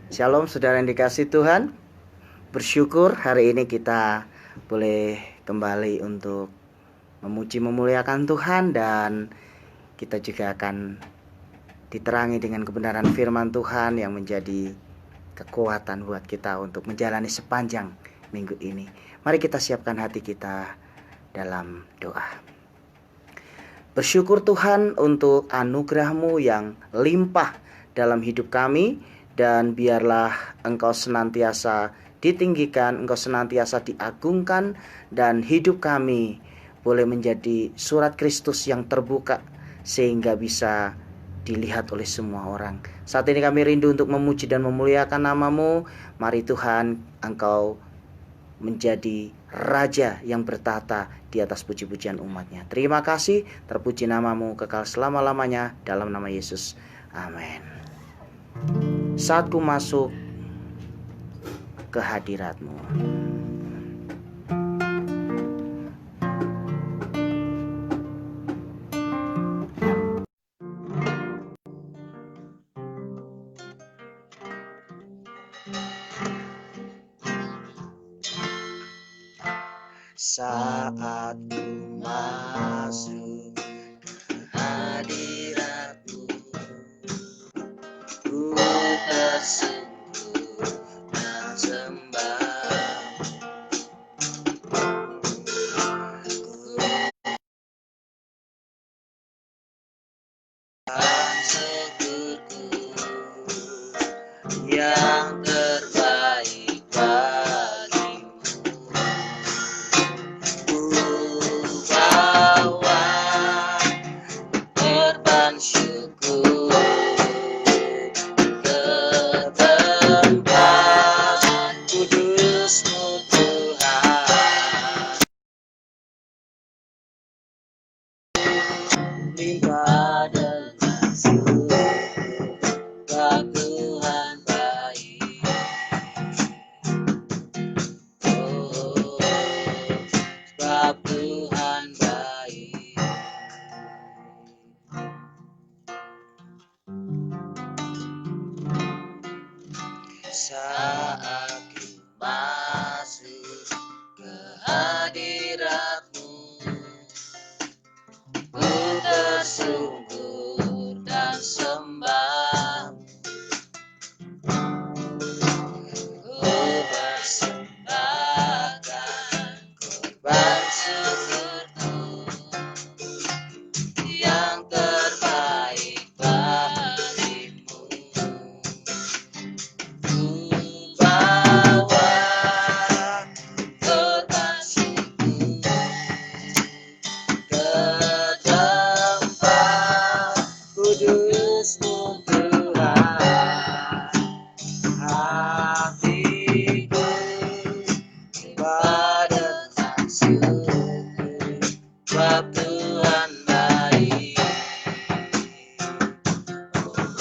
Shalom saudara yang dikasih Tuhan. Bersyukur hari ini kita boleh kembali untuk memuji memuliakan Tuhan, dan kita juga akan diterangi dengan kebenaran firman Tuhan yang menjadi kekuatan buat kita untuk menjalani sepanjang minggu ini. Mari kita siapkan hati kita dalam doa. Bersyukur Tuhan untuk anugerah-Mu yang limpah dalam hidup kami, dan biarlah Engkau senantiasa ditinggikan, Engkau senantiasa diagungkan, dan hidup kami boleh menjadi surat Kristus yang terbuka sehingga bisa dilihat oleh semua orang. Saat ini kami rindu untuk memuji dan memuliakan nama-Mu. Mari Tuhan, Engkau menjadi Raja yang bertahta di atas puji-pujian umatnya. Terima kasih, terpuji nama-Mu kekal selama-lamanya, dalam nama Yesus. Amin. Saat ku masuk ke hadirat-Mu, saat ku masuk ke hadirat-Mu, ku tersungkur dan sembah. Syukurku yang terbaik bagimu, ku bawa korban syukur ke tempat kudus-Mu Tuhan. Limpah dengan syukur, sebab Tuhan baik. Oh, sebab Tuhan baik. Saat ku masuk ke hadirat-Mu, ku tersungkur dan sembah. Ku persembahkan korban syukurku yang terbaik bagimu. Ku bawa korban syukur ke tempat kudus-Mu Tuhan. Hatiku pada syukur, sebab Tuhan baik.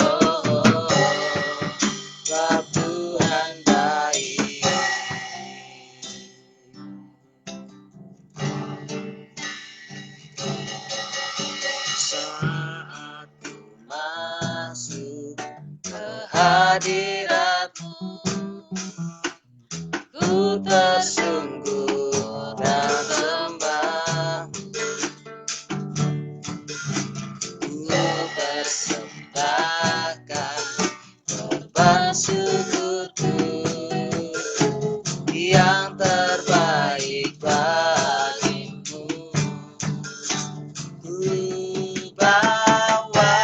Oh, sebab Tuhan baik. Saat ku masuk ke hadirat-Mu, ku tersungkur dan sembah. Ku persembahkan korban syukurku yang terbaik bagimu. Ku bawa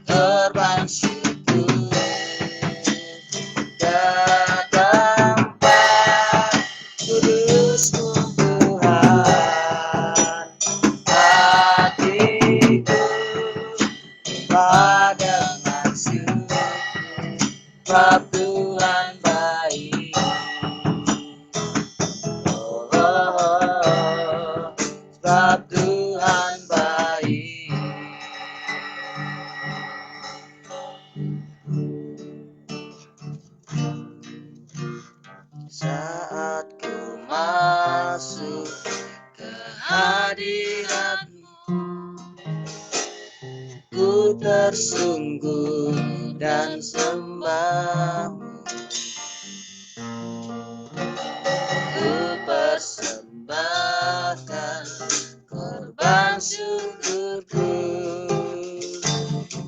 korban syukur ke tempat kudus-Mu Tuhan. Hatiku pada syukur, sebab Tuhan baik. Oh, sebab Tuhan baik. Saat ku masuk ke hadirat-Mu, ku ter bersungguh dan sembahmu. Ku persembahkan korban syukurku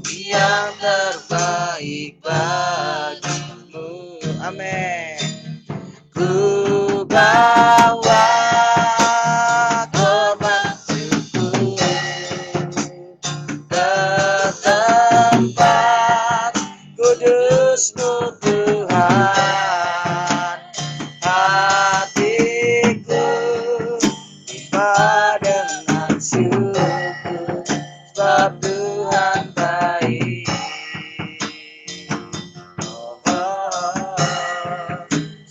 yang terbaik bagimu. Amin. Ku bawa korban syukur ke tempat kudus-Mu Tuhan. Hatiku limpah dengan syukur, sebab Tuhan baik.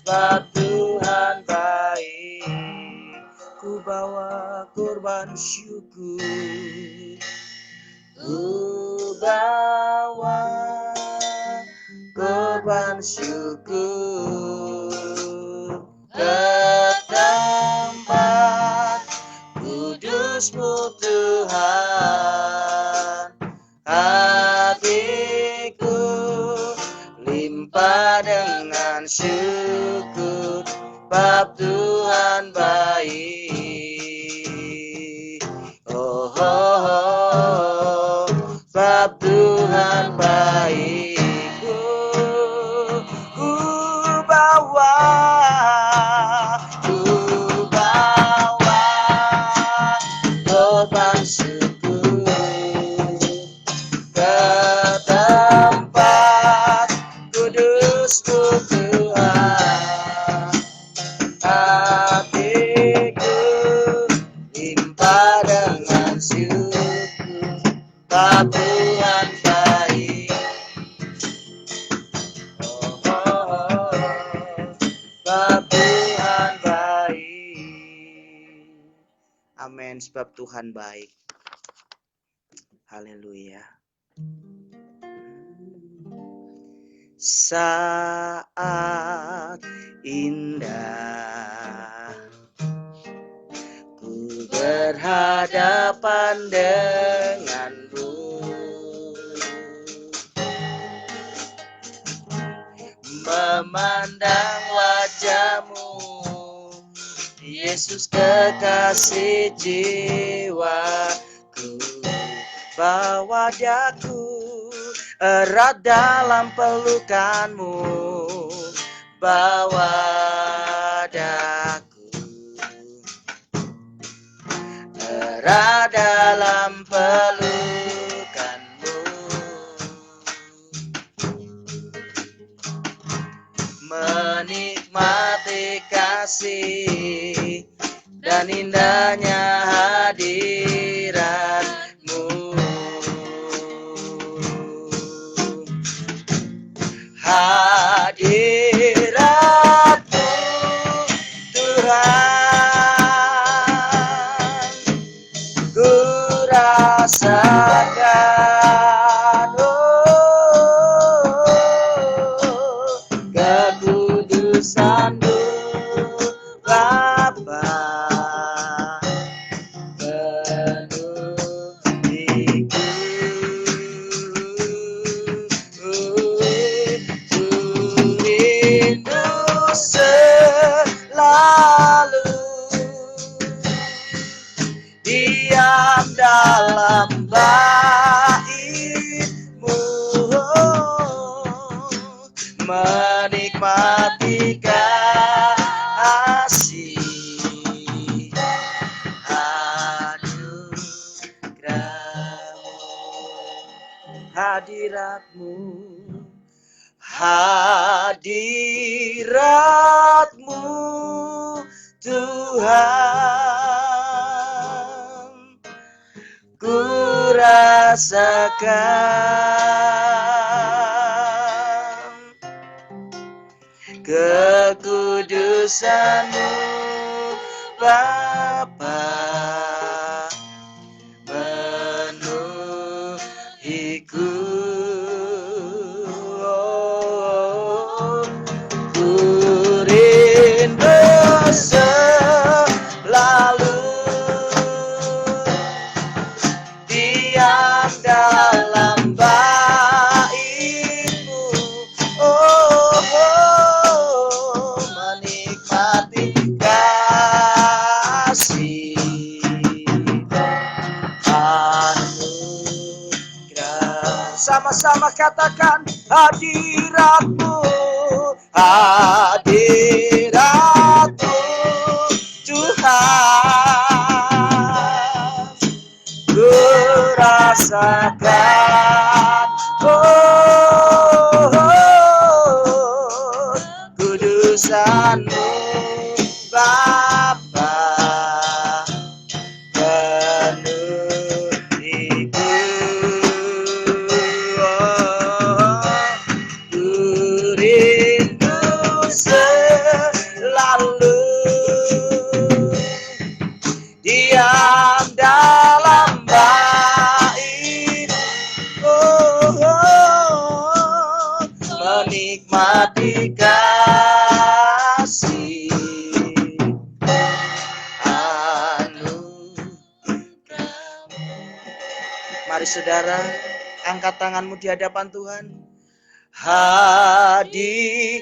Sebab Tuhan baik. Ku bawa korban syukur, ku bawa korban syukur ke tempat kudus-Mu Tuhan. Hatiku limpah dengan syukur, sebab Tuhan baik. Oh, oh, oh, sebab Tuhan baik. Ku bawa korban syukur ke tempat kudus-Mu Tuhan. Hatiku limpah dengan syukur, sebab Tuhan baik. Oh, oh, oh, sebab Tuhan baik. Amin, sebab Tuhan baik. Haleluya. Saat indah ku berhadapan denganmu, memandang wajah-Mu, Yesus kekasih jiwaku. Bawa daku erat dalam pelukan-Mu, bawa daku erat dalam pelukan-Mu, menikmati kasih dan indahnya hadirat-Mu. Hadirat-Mu Tuhan, ku rasakan kekudusan-Mu Bapa, penuh hiku. Rindu selalu diam dalam bait-Mu, menikmati kasih anugerah-Mu, hadirat-Mu, hadirat-Mu Tuhan, ku rasakan kekudusan-Mu Bapa, menuhiku. Ku rindu selalu diam dalam Sama-sama katakan hadirat-Mu, hadirat-Mu Tuhan. Ku rasakan kudusan-Mu Bapa, penuhiku. Ku rindu selalu diam dalam bait-Mu, menikmati kasih anugerah-Mu. Mari saudara, angkat tanganmu di hadapan Tuhan. Hadirat-Mu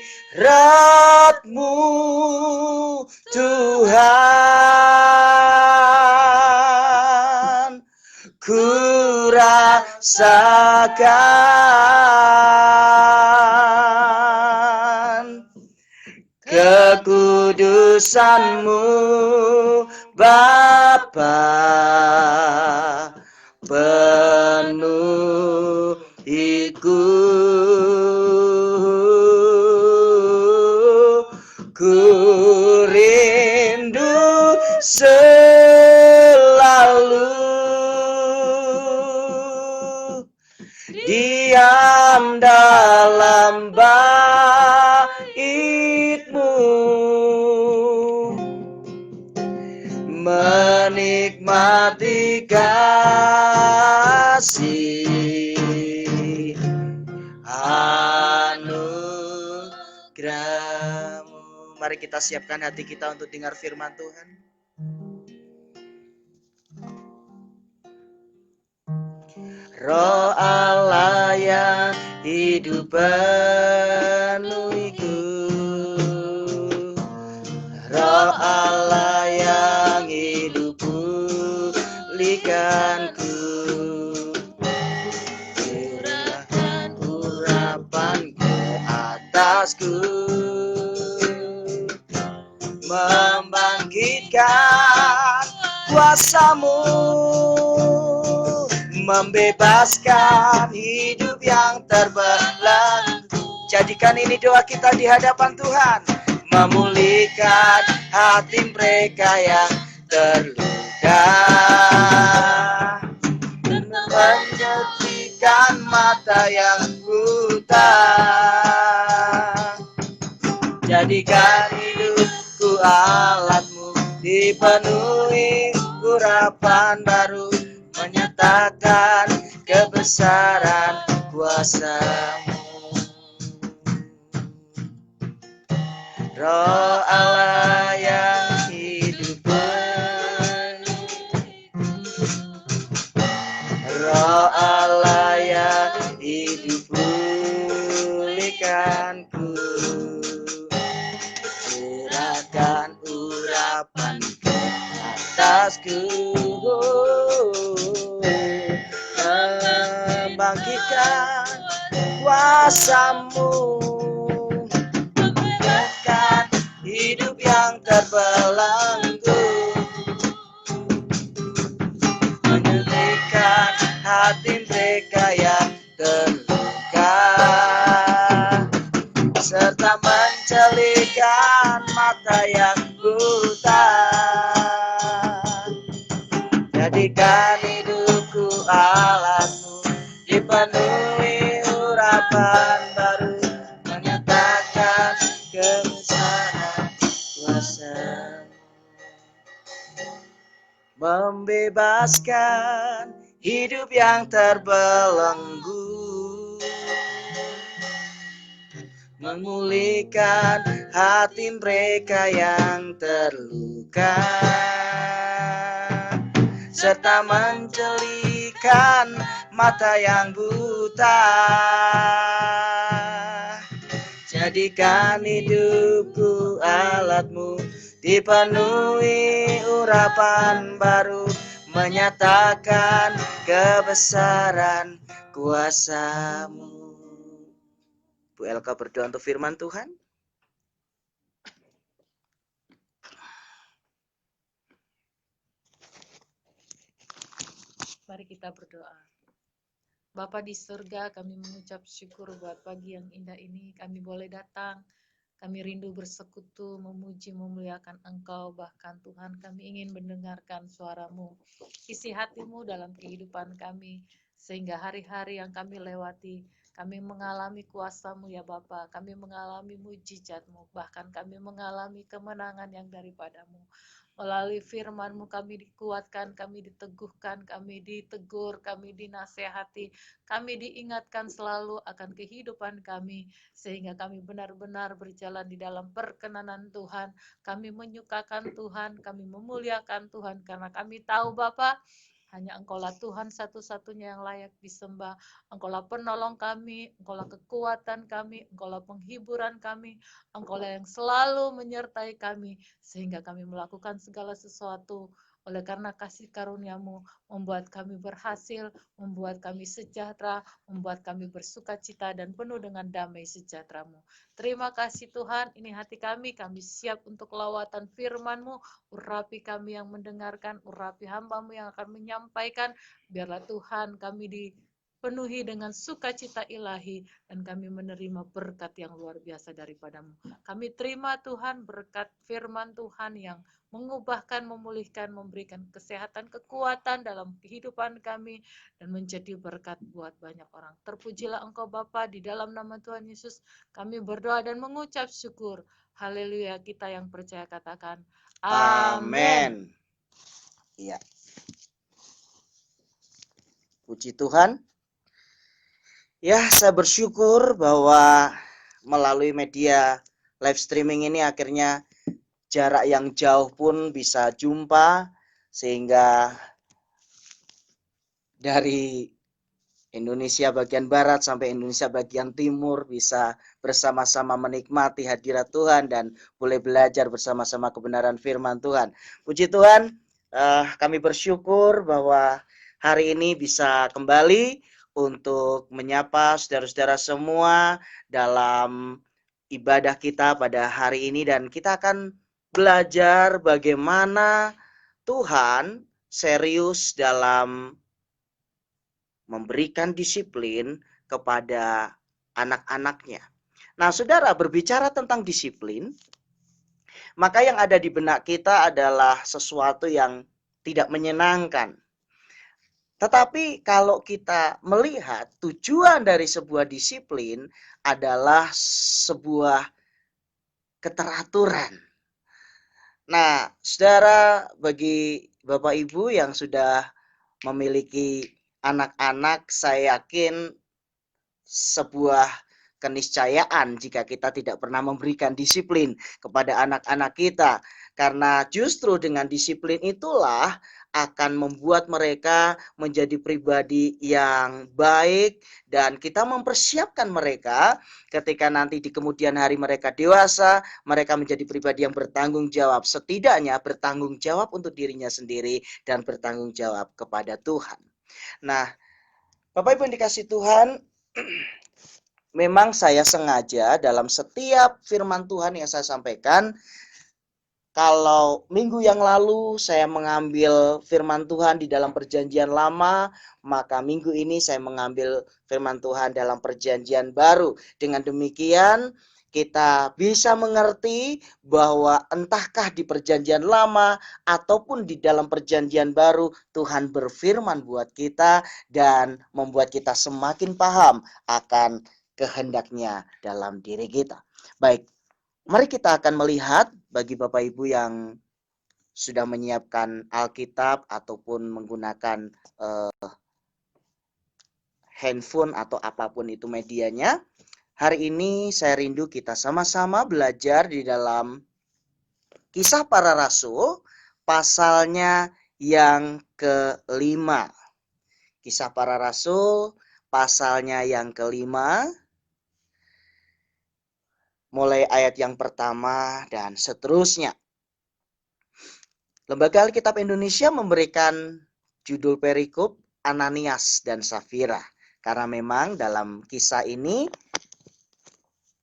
Tuhan, ku rasakan kekudusan-Mu Bapa, penuhiku. Ku rindu selalu diam dalam bait-Mu, menikmati kasih anugerah-Mu. Mari kita siapkan hati kita untuk dengar firman Tuhan. Roh Allah yang hidup penuhiku, Roh Allah yang hidup pulihkanku, curahkan urapan ke atasku, membangkitkan kuasa-Mu, membebaskan hidup yang terbelenggu. Jadikan ini doa kita di hadapan Tuhan. Memulihkan hati mereka yang terluka, menjadikan mata yang buta. Jadikan hidupku alat-Mu, dipenuhi urapan baru, menyatakan kebesaran kuasa-Mu. Roh Allah yang hidup penuhiku, Roh Allah yang hidup pulihkanku, curahkan urapan ke atasku, membangkitkan kuasa-Mu, membebaskan hidup yang terbelenggu, menyembuhkan hati mereka yang terluka, serta mencelihkan mata yang buta. Jadikan hidupku alat-Mu, dipenuhi urapan baru, menyatakan kebesaran kuasa-Mu, membebaskan hidup yang terbelenggu, memulihkan hati mereka yang terluka, serta mencelihkan mata yang buta. Jadikan hidupku alat-Mu, dipenuhi urapan baru, menyatakan kebesaran kuasa-Mu. Bu Elka berdoa untuk firman Tuhan. Mari kita berdoa. Bapa di surga, kami mengucap syukur buat pagi yang indah ini. Kami boleh datang, kami rindu bersekutu, memuji, memuliakan Engkau. Bahkan Tuhan, kami ingin mendengarkan suara-Mu. Isi hati-Mu dalam kehidupan kami, sehingga hari-hari yang kami lewati, kami mengalami kuasa-Mu ya Bapa. Kami mengalami mujizat-Mu, bahkan kami mengalami kemenangan yang daripada-Mu. Melalui firman-Mu kami dikuatkan, kami diteguhkan, kami ditegur, kami dinasehati, kami diingatkan selalu akan kehidupan kami, sehingga kami benar-benar berjalan di dalam perkenanan Tuhan. Kami menyukakan Tuhan, kami memuliakan Tuhan, karena kami tahu Bapa, hanya Engkaulah Tuhan satu-satunya yang layak disembah. Engkaulah penolong kami, Engkaulah kekuatan kami, Engkaulah penghiburan kami, Engkaulah yang selalu menyertai kami, sehingga kami melakukan segala sesuatu. Oleh karena kasih karunia-Mu, membuat kami berhasil, membuat kami sejahtera, membuat kami bersuka cita dan penuh dengan damai sejahtera-Mu. Terima kasih Tuhan, ini hati kami siap untuk lawatan firman-Mu. Urapi kami yang mendengarkan, urapi hamba-Mu yang akan menyampaikan. Biarlah Tuhan kami dipenuhi dengan sukacita ilahi, dan kami menerima berkat yang luar biasa daripada-Mu. Kami terima Tuhan berkat firman Tuhan yang mengubahkan, memulihkan, memberikan kesehatan, kekuatan dalam kehidupan kami, dan menjadi berkat buat banyak orang. Terpujilah Engkau Bapa, di dalam nama Tuhan Yesus kami berdoa dan mengucap syukur. Haleluya, kita yang percaya katakan amin. Iya. Puji Tuhan. Ya, saya bersyukur bahwa melalui media live streaming ini akhirnya jarak yang jauh pun bisa jumpa, sehingga dari Indonesia bagian barat sampai Indonesia bagian timur bisa bersama-sama menikmati hadirat Tuhan dan boleh belajar bersama-sama kebenaran firman Tuhan. Puji Tuhan, kami bersyukur bahwa hari ini bisa kembali untuk menyapa saudara-saudara semua dalam ibadah kita pada hari ini, dan kita akan belajar bagaimana Tuhan serius dalam memberikan disiplin kepada anak-anaknya. Nah, saudara, berbicara tentang disiplin, maka yang ada di benak kita adalah sesuatu yang tidak menyenangkan. Tetapi kalau kita melihat tujuan dari sebuah disiplin adalah sebuah keteraturan. Nah, saudara, bagi Bapak Ibu yang sudah memiliki anak-anak, saya yakin sebuah keniscayaan jika kita tidak pernah memberikan disiplin kepada anak-anak kita. Karena justru dengan disiplin itulah akan membuat mereka menjadi pribadi yang baik, dan kita mempersiapkan mereka ketika nanti di kemudian hari mereka dewasa, mereka menjadi pribadi yang bertanggung jawab, setidaknya bertanggung jawab untuk dirinya sendiri dan bertanggung jawab kepada Tuhan. Nah, Bapak Ibu yang dikasih Tuhan, memang saya sengaja dalam setiap firman Tuhan yang saya sampaikan, kalau minggu yang lalu saya mengambil firman Tuhan di dalam perjanjian lama, maka minggu ini saya mengambil firman Tuhan dalam perjanjian baru. Dengan demikian, kita bisa mengerti bahwa entahkah di perjanjian lama ataupun di dalam perjanjian baru, Tuhan berfirman buat kita dan membuat kita semakin paham akan kehendaknya dalam diri kita. Baik, mari kita akan melihat bagi Bapak Ibu yang sudah menyiapkan Alkitab ataupun menggunakan handphone atau apapun itu medianya. Hari ini saya rindu kita sama-sama belajar di dalam Kisah Para Rasul pasalnya yang ke-5. Kisah Para Rasul pasalnya yang ke-5. Mulai ayat yang pertama dan seterusnya. Lembaga Alkitab Indonesia memberikan judul perikop Ananias dan Safira. Karena memang dalam kisah ini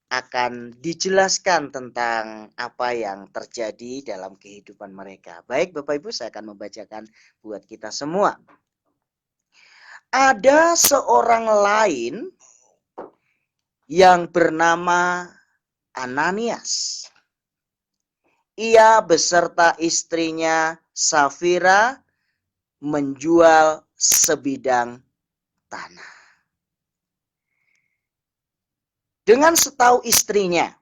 akan dijelaskan tentang apa yang terjadi dalam kehidupan mereka. Baik Bapak Ibu, saya akan membacakan buat kita semua. Ada seorang lain yang bernama Ananias. Ia beserta istrinya Safira menjual sebidang tanah. Dengan setahu istrinya,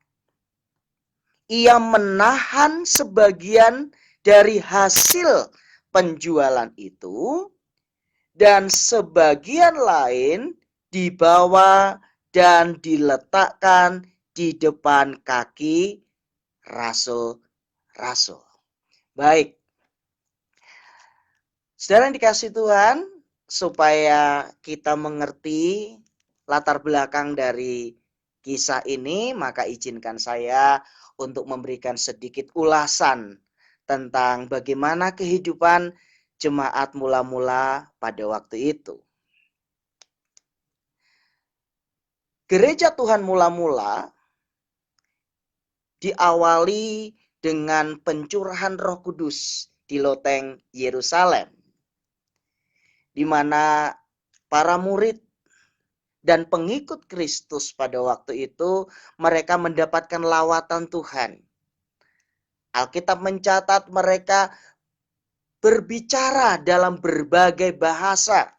ia menahan sebagian dari hasil penjualan itu dan sebagian lain dibawa dan diletakkan di depan kaki rasul-rasul. Baik. Saudara yang dikasih Tuhan, supaya kita mengerti latar belakang dari kisah ini, maka izinkan saya untuk memberikan sedikit ulasan tentang bagaimana kehidupan jemaat mula-mula pada waktu itu. Gereja Tuhan mula-mula diawali dengan pencurahan Roh Kudus di loteng Yerusalem, di mana para murid dan pengikut Kristus pada waktu itu mereka mendapatkan lawatan Tuhan. Alkitab mencatat mereka berbicara dalam berbagai bahasa.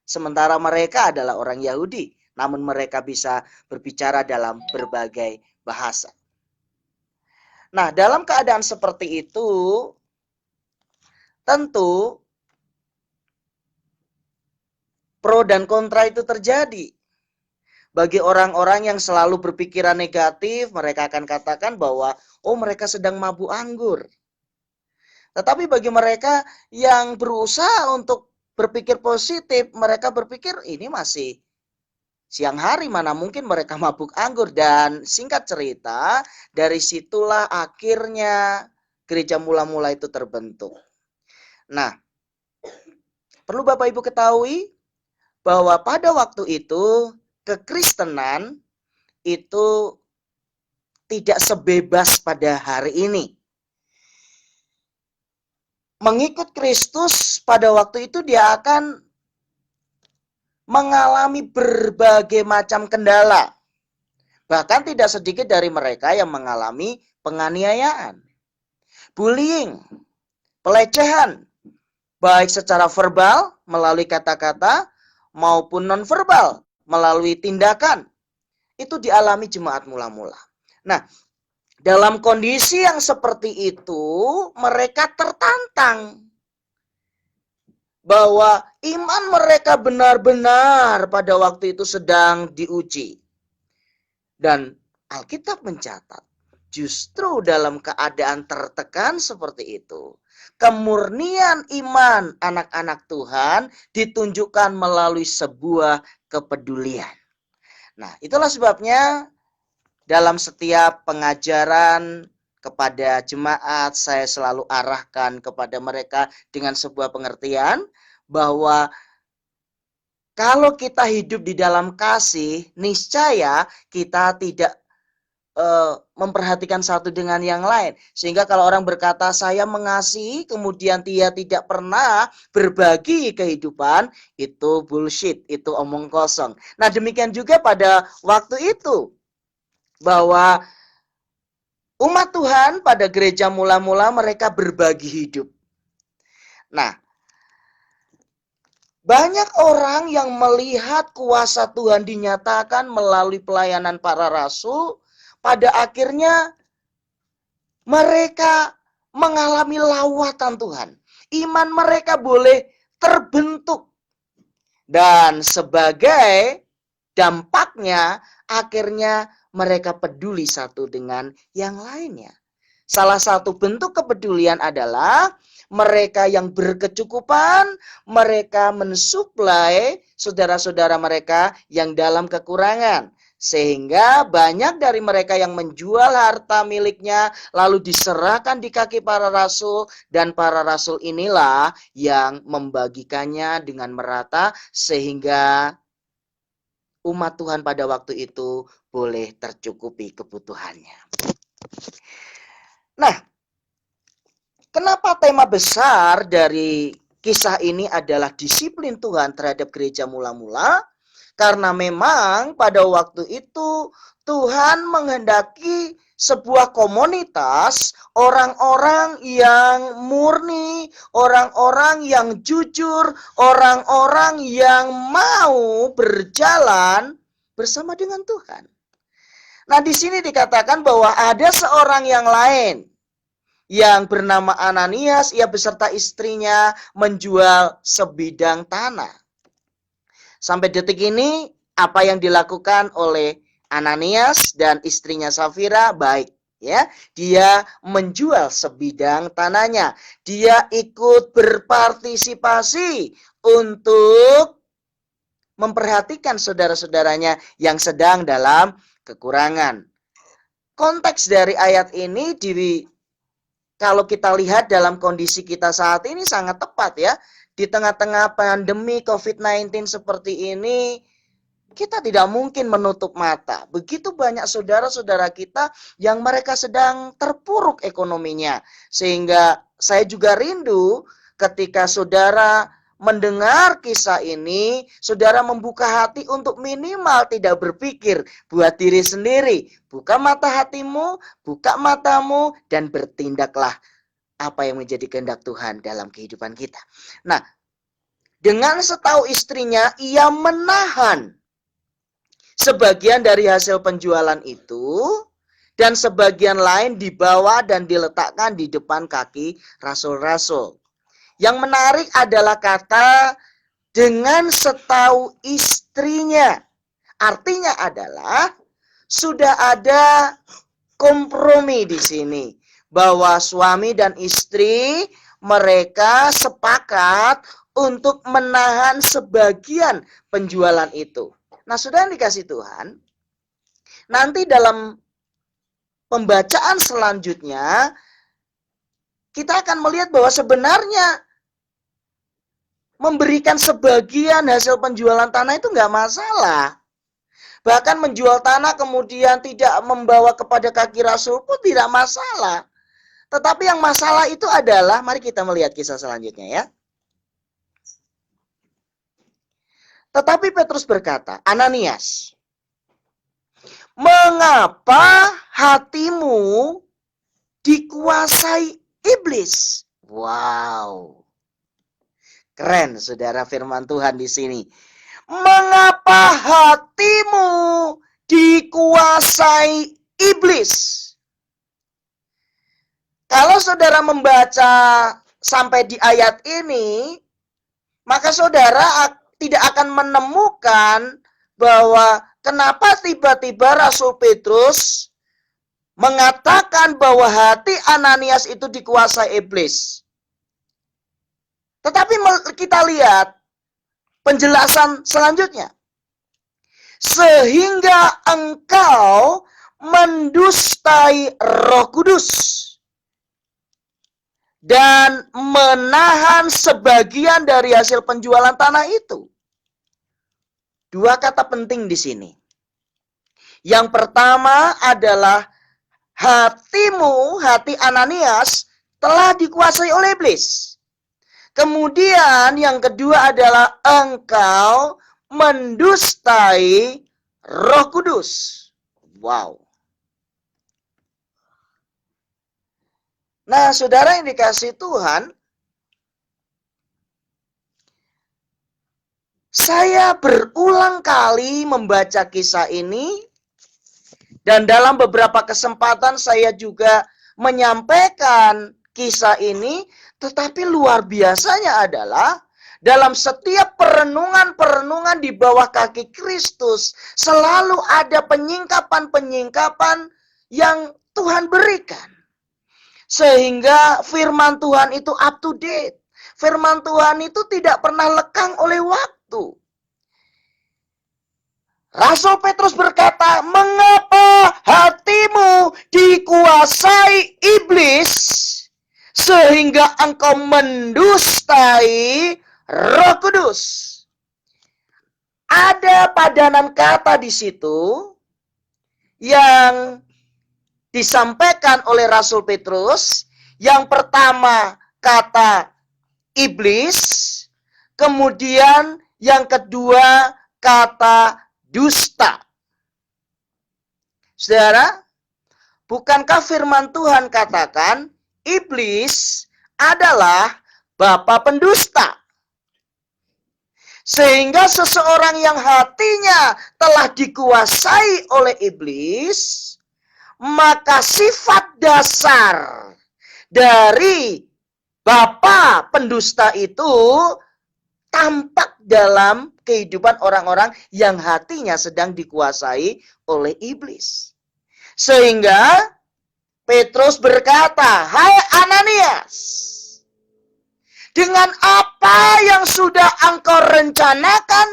Sementara mereka adalah orang Yahudi, namun mereka bisa berbicara dalam berbagai bahasa. Nah, dalam keadaan seperti itu, tentu pro dan kontra itu terjadi. Bagi orang-orang yang selalu berpikiran negatif, mereka akan katakan bahwa, oh mereka sedang mabuk anggur. Tetapi bagi mereka yang berusaha untuk berpikir positif, mereka berpikir ini masih siang hari, mana mungkin mereka mabuk anggur. Dan singkat cerita, dari situlah akhirnya gereja mula-mula itu terbentuk. Nah, perlu Bapak Ibu ketahui bahwa pada waktu itu kekristenan itu tidak sebebas pada hari ini. Mengikut Kristus pada waktu itu dia akan mengalami berbagai macam kendala. Bahkan tidak sedikit dari mereka yang mengalami penganiayaan, bullying, pelecehan, baik secara verbal melalui kata-kata maupun nonverbal melalui tindakan. Itu dialami jemaat mula-mula. Nah, dalam kondisi yang seperti itu, mereka tertantang bahwa iman mereka benar-benar pada waktu itu sedang diuji. Dan Alkitab mencatat, justru dalam keadaan tertekan seperti itu, kemurnian iman anak-anak Tuhan ditunjukkan melalui sebuah kepedulian. Nah, itulah sebabnya dalam setiap pengajaran kepada jemaat, saya selalu arahkan kepada mereka dengan sebuah pengertian bahwa kalau kita hidup di dalam kasih, niscaya kita tidak memperhatikan satu dengan yang lain. Sehingga kalau orang berkata saya mengasihi, kemudian dia tidak pernah berbagi kehidupan, itu bullshit, itu omong kosong. Nah, demikian juga pada waktu itu, bahwa umat Tuhan pada gereja mula-mula mereka berbagi hidup. Nah, banyak orang yang melihat kuasa Tuhan dinyatakan melalui pelayanan para rasul, pada akhirnya mereka mengalami lawatan Tuhan. Iman mereka boleh terbentuk. Dan sebagai dampaknya, akhirnya mereka peduli satu dengan yang lainnya. Salah satu bentuk kepedulian adalah mereka yang berkecukupan, mereka mensuplai saudara-saudara mereka yang dalam kekurangan. Sehingga banyak dari mereka yang menjual harta miliknya lalu diserahkan di kaki para rasul, dan para rasul inilah yang membagikannya dengan merata sehingga umat Tuhan pada waktu itu boleh tercukupi kebutuhannya. Nah, kenapa tema besar dari kisah ini adalah disiplin Tuhan terhadap gereja mula-mula? Karena memang pada waktu itu Tuhan menghendaki sebuah komunitas orang-orang yang murni, orang-orang yang jujur, orang-orang yang mau berjalan bersama dengan Tuhan. Nah, di sini dikatakan bahwa ada seorang yang lain yang bernama Ananias, ia beserta istrinya menjual sebidang tanah. Sampai detik ini, apa yang dilakukan oleh Ananias dan istrinya Safira baik, ya. Dia menjual sebidang tanahnya. Dia ikut berpartisipasi untuk memperhatikan saudara-saudaranya yang sedang dalam kekurangan. Konteks dari ayat ini kalau kita lihat dalam kondisi kita saat ini sangat tepat, ya. Di tengah-tengah pandemi COVID-19 seperti ini, kita tidak mungkin menutup mata. Begitu banyak saudara-saudara kita yang mereka sedang terpuruk ekonominya. Sehingga saya juga rindu ketika saudara mendengar kisah ini, saudara membuka hati untuk minimal tidak berpikir buat diri sendiri. Buka mata hatimu, buka matamu, dan bertindaklah apa yang menjadi kehendak Tuhan dalam kehidupan kita. Nah, dengan setahu istrinya, ia menahan sebagian dari hasil penjualan itu, dan sebagian lain dibawa dan diletakkan di depan kaki rasul-rasul. Yang menarik adalah kata dengan setahu istrinya. Artinya adalah sudah ada kompromi di sini. Bahwa suami dan istri mereka sepakat untuk menahan sebagian penjualan itu. Nah, saudara yang dikasih Tuhan, nanti dalam pembacaan selanjutnya, kita akan melihat bahwa sebenarnya memberikan sebagian hasil penjualan tanah itu nggak masalah. Bahkan menjual tanah kemudian tidak membawa kepada kaki rasul pun tidak masalah. Tetapi yang masalah itu adalah, mari kita melihat kisah selanjutnya ya. Tetapi Petrus berkata, Ananias, mengapa hatimu dikuasai iblis? Wow. Keren saudara firman Tuhan di sini. Mengapa hatimu dikuasai iblis? Kalau saudara membaca sampai di ayat ini, maka saudara tidak akan menemukan bahwa kenapa tiba-tiba Rasul Petrus mengatakan bahwa hati Ananias itu dikuasai iblis. Tetapi kita lihat penjelasan selanjutnya. Sehingga engkau mendustai Roh Kudus dan menahan sebagian dari hasil penjualan tanah itu. Dua kata penting di sini. Yang pertama adalah hatimu, hati Ananias telah dikuasai oleh iblis. Kemudian yang kedua adalah engkau mendustai Roh Kudus. Wow. Nah, saudara yang dikasih Tuhan, saya berulang kali membaca kisah ini, dan dalam beberapa kesempatan saya juga menyampaikan kisah ini, tetapi luar biasanya adalah dalam setiap perenungan-perenungan di bawah kaki Kristus, selalu ada penyingkapan-penyingkapan yang Tuhan berikan. Sehingga firman Tuhan itu up to date. Firman Tuhan itu tidak pernah lekang oleh waktu. Rasul Petrus berkata, mengapa hatimu dikuasai iblis sehingga engkau mendustai Roh Kudus? ada padanan kata di situ yang disampaikan oleh Rasul Petrus. Yang pertama kata iblis, kemudian yang kedua kata dusta. Saudara, bukankah firman Tuhan katakan iblis adalah bapa pendusta? Sehingga seseorang yang hatinya telah dikuasai oleh iblis, maka sifat dasar dari bapa pendusta itu tampak dalam kehidupan orang-orang yang hatinya sedang dikuasai oleh iblis. Sehingga Petrus berkata, "Hai Ananias, dengan apa yang sudah engkau rencanakan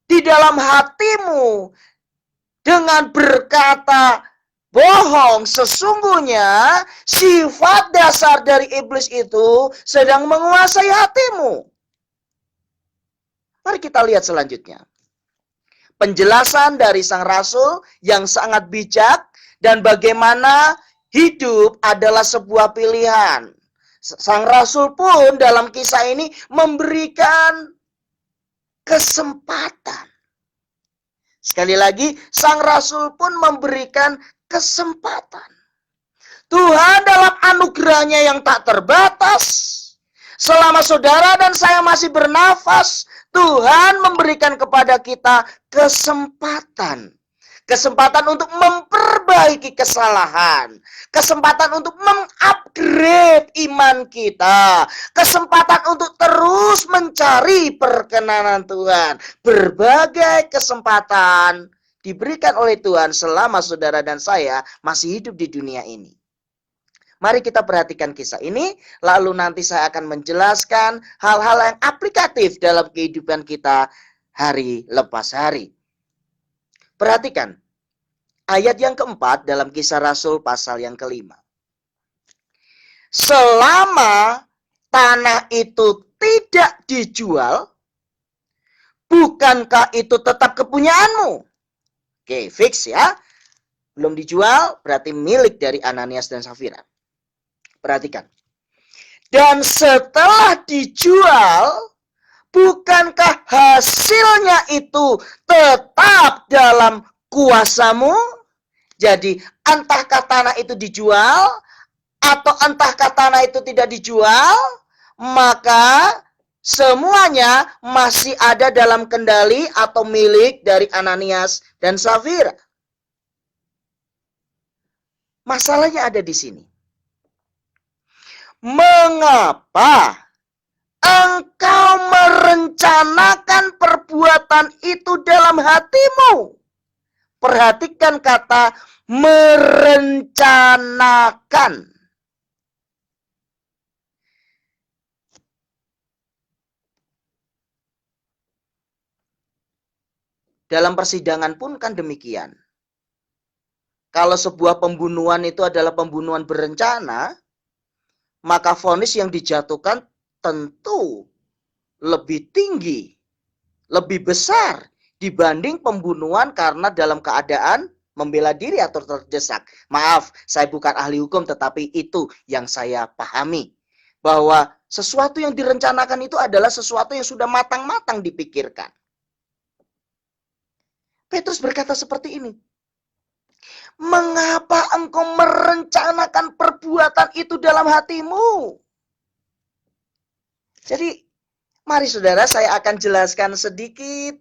di dalam hatimu dengan berkata bohong, sesungguhnya sifat dasar dari iblis itu sedang menguasai hatimu." Mari kita lihat selanjutnya. Penjelasan dari sang rasul yang sangat bijak dan bagaimana hidup adalah sebuah pilihan. Sang rasul pun dalam kisah ini memberikan kesempatan. Sekali lagi, sang rasul pun memberikan kesempatan. Tuhan dalam anugerahnya yang tak terbatas, selama saudara dan saya masih bernafas, Tuhan memberikan kepada kita kesempatan. Kesempatan untuk memperbaiki kesalahan. Kesempatan untuk mengupgrade iman kita. Kesempatan untuk terus mencari perkenanan Tuhan. Berbagai kesempatan diberikan oleh Tuhan selama saudara dan saya masih hidup di dunia ini. Mari kita perhatikan kisah ini, lalu nanti saya akan menjelaskan hal-hal yang aplikatif dalam kehidupan kita hari lepas hari. Perhatikan ayat yang keempat dalam Kisah Rasul pasal yang kelima. Selama tanah itu tidak dijual, bukankah itu tetap kepunyaanmu? Oke, fix ya. Belum dijual, berarti milik dari Ananias dan Safira. Perhatikan. Dan setelah dijual, bukankah hasilnya itu tetap dalam kuasamu? Jadi, entahkah tanah itu dijual, atau entahkah tanah itu tidak dijual, maka semuanya masih ada dalam kendali atau milik dari Ananias dan Safira. Masalahnya ada di sini. Mengapa engkau merencanakan perbuatan itu dalam hatimu? Perhatikan kata merencanakan. Dalam persidangan pun kan demikian. Kalau sebuah pembunuhan itu adalah pembunuhan berencana, maka vonis yang dijatuhkan tentu lebih tinggi, lebih besar dibanding pembunuhan karena dalam keadaan membela diri atau terdesak. Maaf, saya bukan ahli hukum, tetapi itu yang saya pahami. Bahwa sesuatu yang direncanakan itu adalah sesuatu yang sudah matang-matang dipikirkan. Petrus berkata seperti ini. Mengapa engkau merencanakan perbuatan itu dalam hatimu? Jadi, mari saudara, saya akan jelaskan sedikit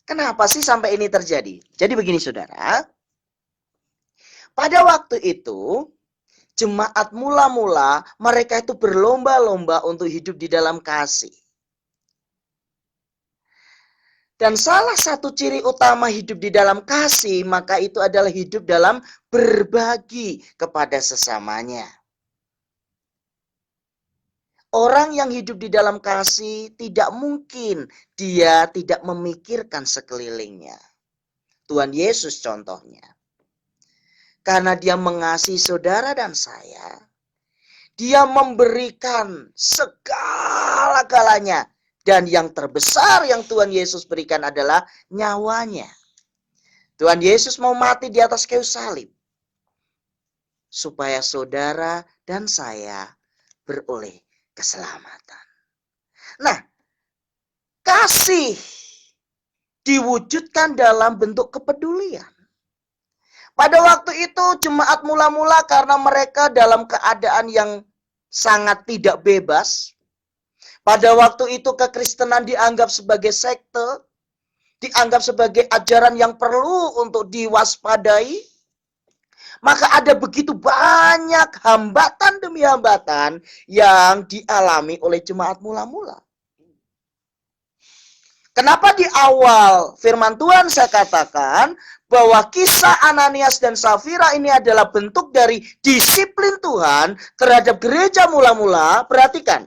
kenapa sih sampai ini terjadi. Jadi begini saudara, pada waktu itu, jemaat mula-mula mereka itu berlomba-lomba untuk hidup di dalam kasih. Dan salah satu ciri utama hidup di dalam kasih, maka itu adalah hidup dalam berbagi kepada sesamanya. Orang yang hidup di dalam kasih tidak mungkin dia tidak memikirkan sekelilingnya. Tuhan Yesus contohnya. Karena dia mengasihi saudara dan saya, dia memberikan segala-galanya Dan yang terbesar yang Tuhan Yesus berikan adalah nyawanya. Tuhan Yesus mau mati di atas kayu salib, supaya saudara dan saya beroleh keselamatan. Nah, kasih diwujudkan dalam bentuk kepedulian. Pada waktu itu jemaat mula-mula karena mereka dalam keadaan yang sangat tidak bebas. Pada waktu itu kekristenan dianggap sebagai sekte, dianggap sebagai ajaran yang perlu untuk diwaspadai. Maka ada begitu banyak hambatan demi hambatan yang dialami oleh jemaat mula-mula. Kenapa di awal firman Tuhan saya katakan bahwa kisah Ananias dan Safira ini adalah bentuk dari disiplin Tuhan terhadap gereja mula-mula? Perhatikan.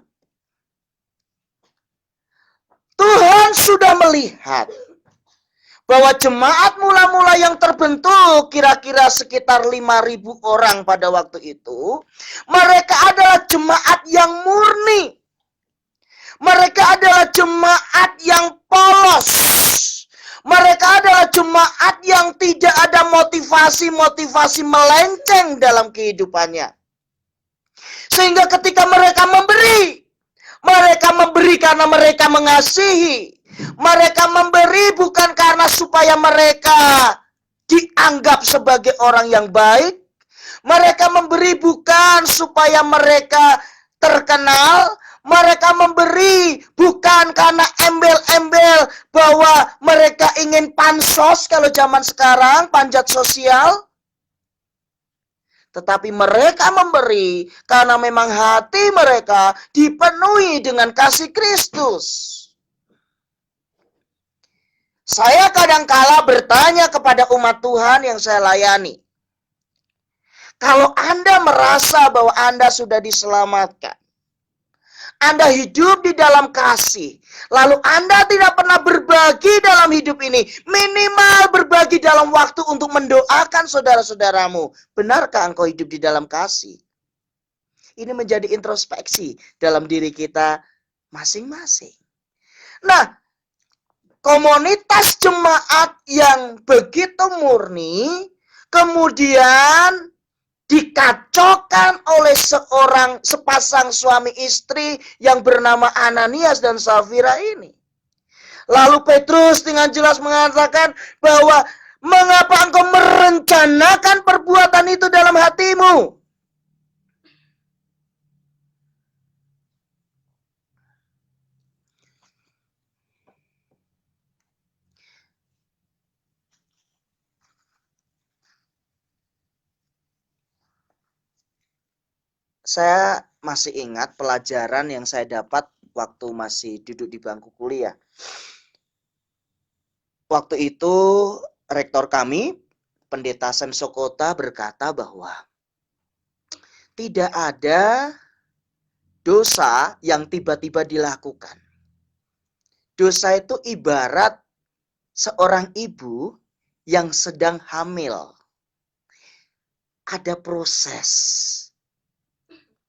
Tuhan sudah melihat bahwa jemaat mula-mula yang terbentuk kira-kira sekitar 5.000 orang pada waktu itu, mereka adalah jemaat yang murni. Mereka adalah jemaat yang polos. Mereka adalah jemaat yang tidak ada motivasi-motivasi melenceng dalam kehidupannya. Sehingga ketika mereka memberi karena mereka mengasihi. Mereka memberi bukan karena supaya mereka dianggap sebagai orang yang baik. Mereka memberi bukan supaya mereka terkenal. Mereka memberi bukan karena embel-embel bahwa mereka ingin pansos kalau zaman sekarang, panjat sosial. Tetapi mereka memberi karena memang hati mereka dipenuhi dengan kasih Kristus. Saya kadangkala bertanya kepada umat Tuhan yang saya layani. Kalau Anda merasa bahwa Anda sudah diselamatkan, Anda hidup di dalam kasih, lalu Anda tidak pernah berbagi dalam hidup ini, minimal berbagi dalam waktu untuk mendoakan saudara-saudaramu. Benarkah engkau hidup di dalam kasih? Ini menjadi introspeksi dalam diri kita masing-masing. Nah, komunitas jemaat yang begitu murni, kemudian dikacaukan oleh sepasang suami istri yang bernama Ananias dan Safira ini. Lalu Petrus dengan jelas mengatakan bahwa mengapa engkau merencanakan perbuatan itu dalam hatimu? Saya masih ingat pelajaran yang saya dapat waktu masih duduk di bangku kuliah. Waktu itu rektor kami, Pendeta Sam Sokota, berkata bahwa tidak ada dosa yang tiba-tiba dilakukan. Dosa itu ibarat seorang ibu yang sedang hamil. Ada proses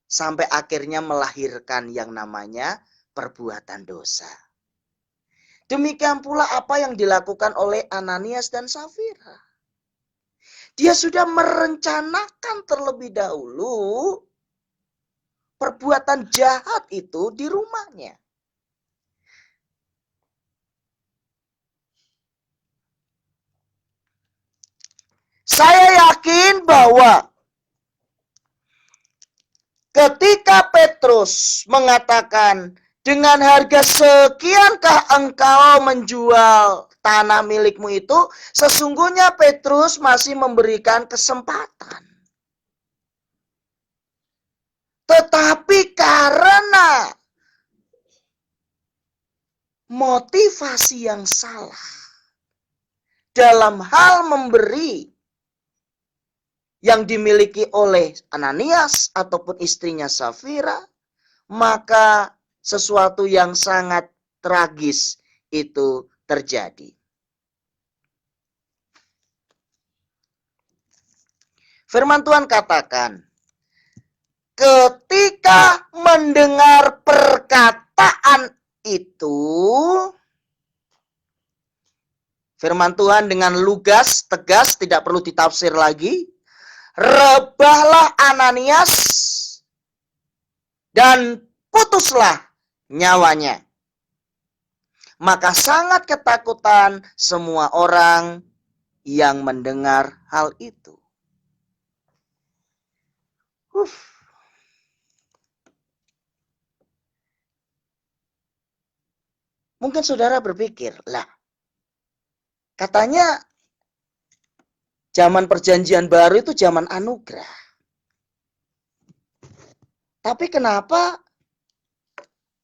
sampai akhirnya melahirkan yang namanya perbuatan dosa. Demikian pula apa yang dilakukan oleh Ananias dan Safira. Dia sudah merencanakan terlebih dahulu perbuatan jahat itu di rumahnya. Saya yakin bahwa ketika Petrus mengatakan, dengan harga sekiankah engkau menjual tanah milikmu itu, sesungguhnya Petrus masih memberikan kesempatan. Tetapi karena motivasi yang salah dalam hal memberi yang dimiliki oleh Ananias ataupun istrinya Safira, maka sesuatu yang sangat tragis itu terjadi. Firman Tuhan katakan, ketika mendengar perkataan itu firman Tuhan dengan lugas, tegas, tidak perlu ditafsir lagi. Rebahlah Ananias dan putuslah nyawanya. Maka sangat ketakutan semua orang yang mendengar hal itu. Mungkin saudara berpikir, lah, katanya zaman perjanjian baru itu zaman anugerah. Tapi kenapa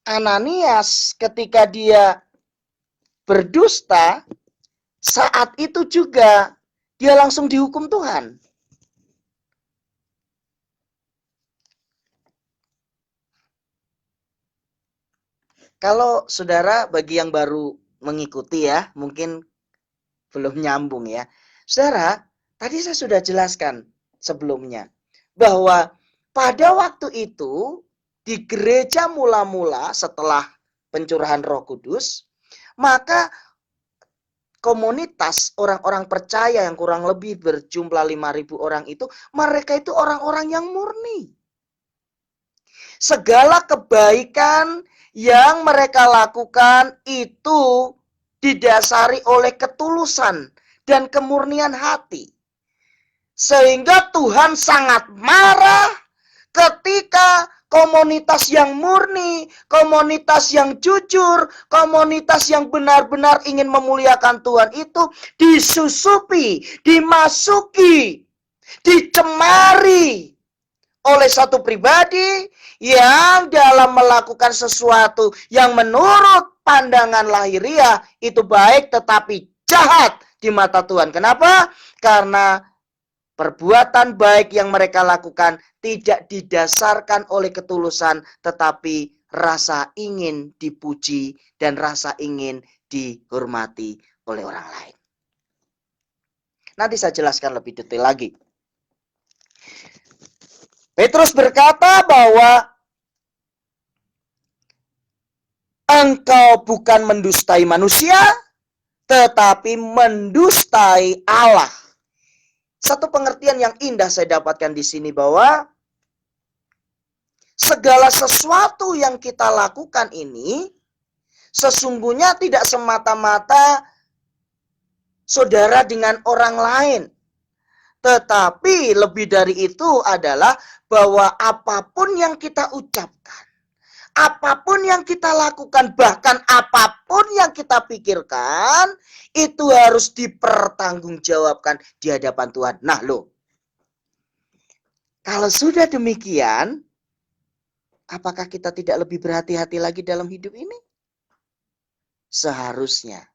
Ananias ketika dia berdusta, saat itu juga dia langsung dihukum Tuhan? Kalau saudara, bagi yang baru mengikuti ya, mungkin belum nyambung ya. Saudara, tadi saya sudah jelaskan sebelumnya bahwa pada waktu itu di gereja mula-mula setelah pencurahan Roh Kudus, maka komunitas orang-orang percaya yang kurang lebih berjumlah 5.000 orang itu, mereka itu orang-orang yang murni. Segala kebaikan yang mereka lakukan itu didasari oleh ketulusan dan kemurnian hati. Sehingga Tuhan sangat marah ketika komunitas yang murni, komunitas yang jujur, komunitas yang benar-benar ingin memuliakan Tuhan itu disusupi, dimasuki, dicemari oleh satu pribadi yang dalam melakukan sesuatu yang menurut pandangan lahiriah itu baik tetapi jahat di mata Tuhan. Kenapa? Karena perbuatan baik yang mereka lakukan tidak didasarkan oleh ketulusan, tetapi rasa ingin dipuji dan rasa ingin dihormati oleh orang lain. Nanti saya jelaskan lebih detail lagi. Petrus berkata bahwa engkau bukan mendustai manusia, tetapi mendustai Allah. Satu pengertian yang indah saya dapatkan di sini bahwa segala sesuatu yang kita lakukan ini sesungguhnya tidak semata-mata saudara dengan orang lain. Tetapi lebih dari itu adalah bahwa apapun yang kita ucapkan, apapun yang kita lakukan, bahkan apapun yang kita pikirkan, itu harus dipertanggungjawabkan di hadapan Tuhan. Nah loh, kalau sudah demikian, apakah kita tidak lebih berhati-hati lagi dalam hidup ini? Seharusnya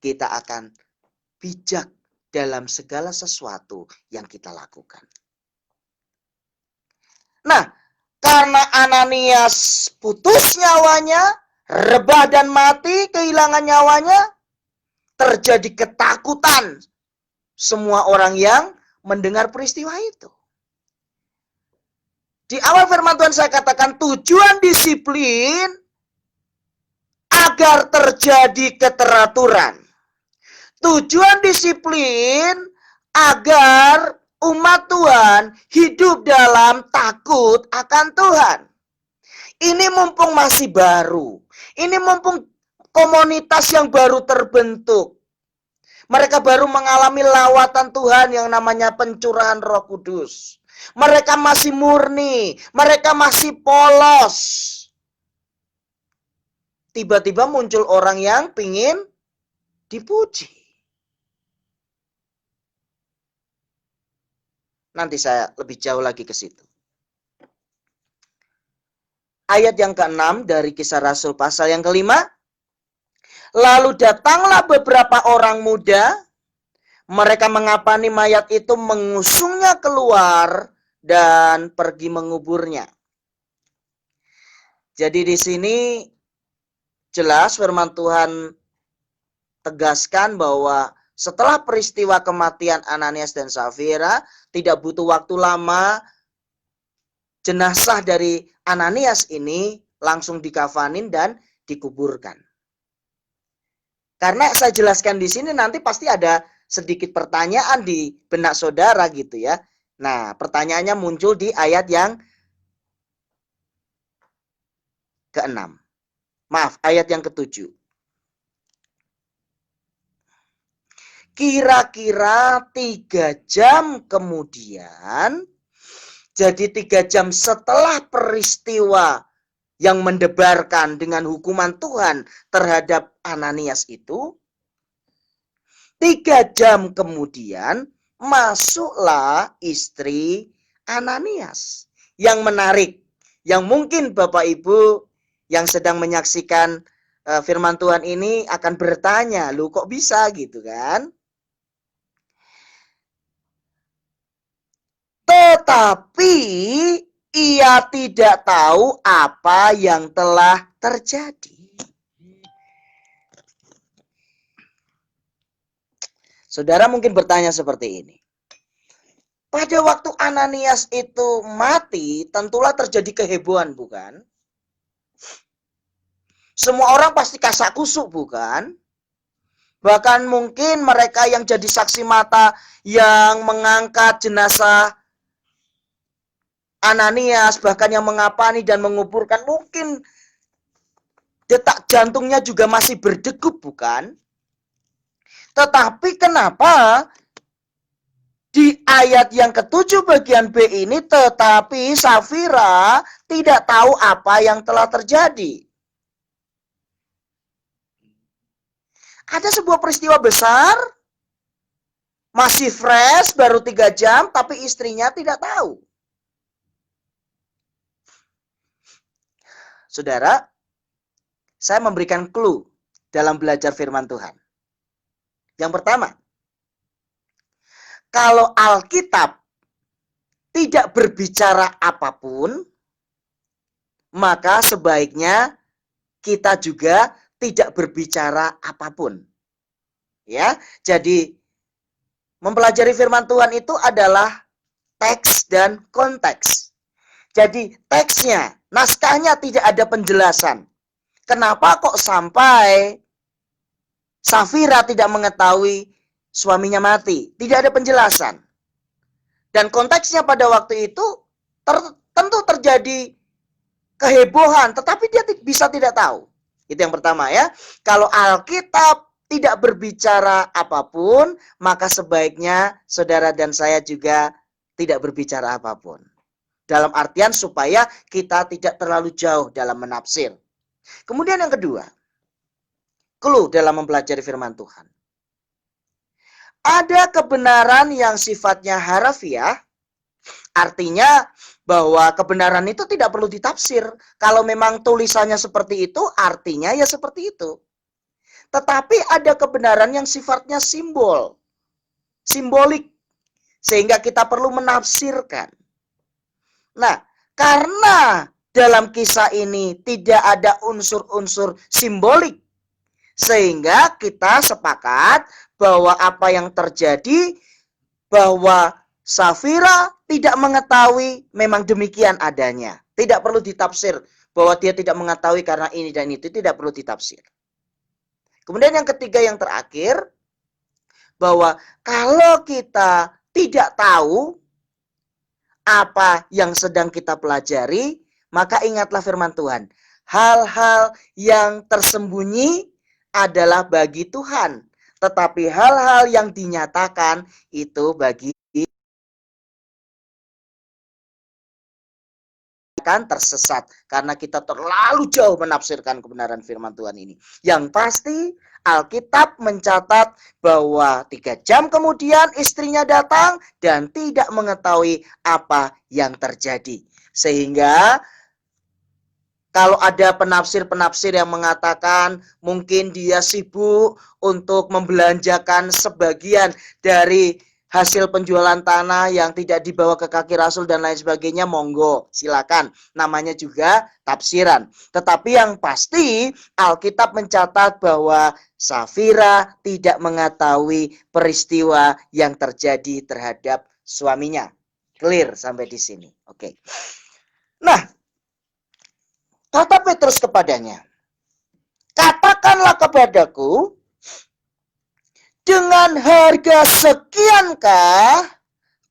kita akan bijak dalam segala sesuatu yang kita lakukan. Nah, karena Ananias putus nyawanya, rebah dan mati, kehilangan nyawanya, terjadi ketakutan semua orang yang mendengar peristiwa itu. Di awal firman Tuhan saya katakan tujuan disiplin agar terjadi keteraturan. Tujuan disiplin agar umat Tuhan hidup dalam takut akan Tuhan. Ini mumpung masih baru. Ini mumpung komunitas yang baru terbentuk. Mereka baru mengalami lawatan Tuhan yang namanya pencurahan Roh Kudus. Mereka masih murni. Mereka masih polos. Tiba-tiba muncul orang yang pingin dipuji. Nanti saya lebih jauh lagi ke situ. Ayat yang ke-6 dari Kisah Rasul pasal yang ke-5. Lalu datanglah beberapa orang muda. Mereka mengapani mayat itu, mengusungnya keluar dan pergi menguburnya. Jadi di sini jelas firman Tuhan tegaskan bahwa setelah peristiwa kematian Ananias dan Safira, tidak butuh waktu lama, jenazah dari Ananias ini langsung dikafanin dan dikuburkan. Karena saya jelaskan di sini nanti pasti ada sedikit pertanyaan di benak saudara gitu ya. Nah, pertanyaannya muncul di ayat yang ke-6. Maaf, ayat yang ke-7. Kira-kira 3 jam kemudian, jadi 3 jam setelah peristiwa yang mendebarkan dengan hukuman Tuhan terhadap Ananias itu, 3 jam kemudian masuklah istri Ananias. Yang menarik, yang mungkin Bapak Ibu yang sedang menyaksikan firman Tuhan ini akan bertanya, "Loh kok bisa?" gitu kan? Tetapi ia tidak tahu apa yang telah terjadi. Saudara mungkin bertanya seperti ini. Pada waktu Ananias itu mati, tentulah terjadi kehebohan, bukan? Semua orang pasti kasak kusuk, bukan? Bahkan mungkin mereka yang jadi saksi mata yang mengangkat jenazah Ananias, bahkan yang mengapani dan menguburkan, mungkin detak jantungnya juga masih berdegup, bukan? Tetapi kenapa di ayat yang ke-7 bagian B ini, tetapi Safira tidak tahu apa yang telah terjadi? Ada sebuah peristiwa besar, masih fresh, baru 3 jam, tapi istrinya tidak tahu. Saudara, saya memberikan clue dalam belajar firman Tuhan. Yang pertama, kalau Alkitab tidak berbicara apapun, maka sebaiknya kita juga tidak berbicara apapun. Ya, jadi mempelajari firman Tuhan itu adalah teks dan konteks. Jadi teksnya, naskahnya tidak ada penjelasan. Kenapa kok sampai Safira tidak mengetahui suaminya mati? Tidak ada penjelasan. Dan konteksnya pada waktu itu tentu terjadi kehebohan, tetapi dia bisa tidak tahu. Itu yang pertama ya. Kalau Alkitab tidak berbicara apapun, maka sebaiknya saudara dan saya juga tidak berbicara apapun. Dalam artian supaya kita tidak terlalu jauh dalam menafsir. Kemudian yang kedua, clue dalam mempelajari firman Tuhan. Ada kebenaran yang sifatnya harafiah, artinya bahwa kebenaran itu tidak perlu ditafsir. Kalau memang tulisannya seperti itu, artinya ya seperti itu. Tetapi ada kebenaran yang sifatnya simbolik, sehingga kita perlu menafsirkan. Nah, karena dalam kisah ini tidak ada unsur-unsur simbolik, sehingga kita sepakat bahwa apa yang terjadi, bahwa Safira tidak mengetahui, memang demikian adanya. Tidak perlu ditafsir bahwa dia tidak mengetahui karena ini dan itu, tidak perlu ditafsir. Kemudian yang ketiga, yang terakhir, bahwa kalau kita tidak tahu apa yang sedang kita pelajari, maka ingatlah firman Tuhan. Hal-hal yang tersembunyi adalah bagi Tuhan, tetapi hal-hal yang dinyatakan itu bagi kan tersesat karena kita terlalu jauh menafsirkan kebenaran firman Tuhan ini. Yang pasti Alkitab mencatat bahwa 3 jam kemudian istrinya datang dan tidak mengetahui apa yang terjadi. Sehingga kalau ada penafsir-penafsir yang mengatakan mungkin dia sibuk untuk membelanjakan sebagian dari hasil penjualan tanah yang tidak dibawa ke kaki Rasul dan lain sebagainya, monggo, silakan. Namanya juga tafsiran. Tetapi yang pasti Alkitab mencatat bahwa Safira tidak mengetahui peristiwa yang terjadi terhadap suaminya. Clear sampai di sini. Oke. Nah, kata Petrus kepadanya, katakanlah kepadaku, dengan harga sekiankah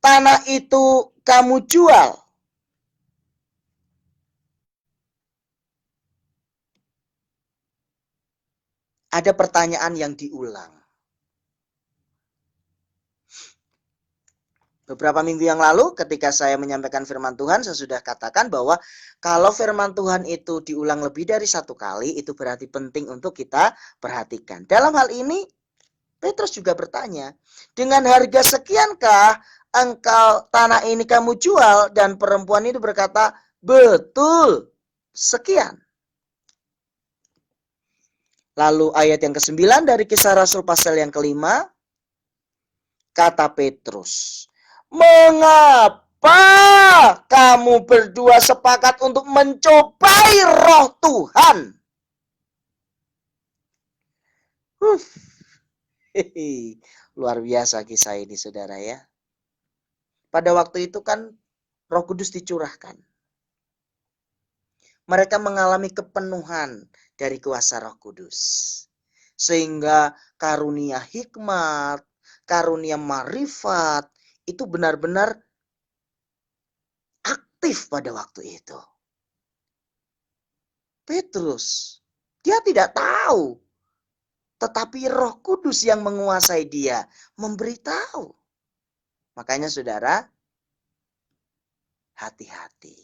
tanah itu kamu jual? Ada pertanyaan yang diulang. Beberapa minggu yang lalu ketika saya menyampaikan firman Tuhan, saya sudah katakan bahwa kalau firman Tuhan itu diulang lebih dari satu kali, itu berarti penting untuk kita perhatikan. Dalam hal ini, Petrus juga bertanya, dengan harga sekiankah engkau tanah ini kamu jual? Dan perempuan itu berkata, betul, sekian. Lalu ayat yang ke-9 dari Kisah Rasul pasal yang ke-5, kata Petrus, mengapa kamu berdua sepakat untuk mencobai roh Tuhan? Luar biasa kisah ini, saudara ya. Pada waktu itu kan Roh Kudus dicurahkan. Mereka mengalami kepenuhan dari kuasa Roh Kudus. Sehingga karunia hikmat, karunia marifat, itu benar-benar aktif pada waktu itu. Petrus, dia tidak tahu. Tetapi Roh Kudus yang menguasai dia, memberitahu. Makanya saudara, hati-hati.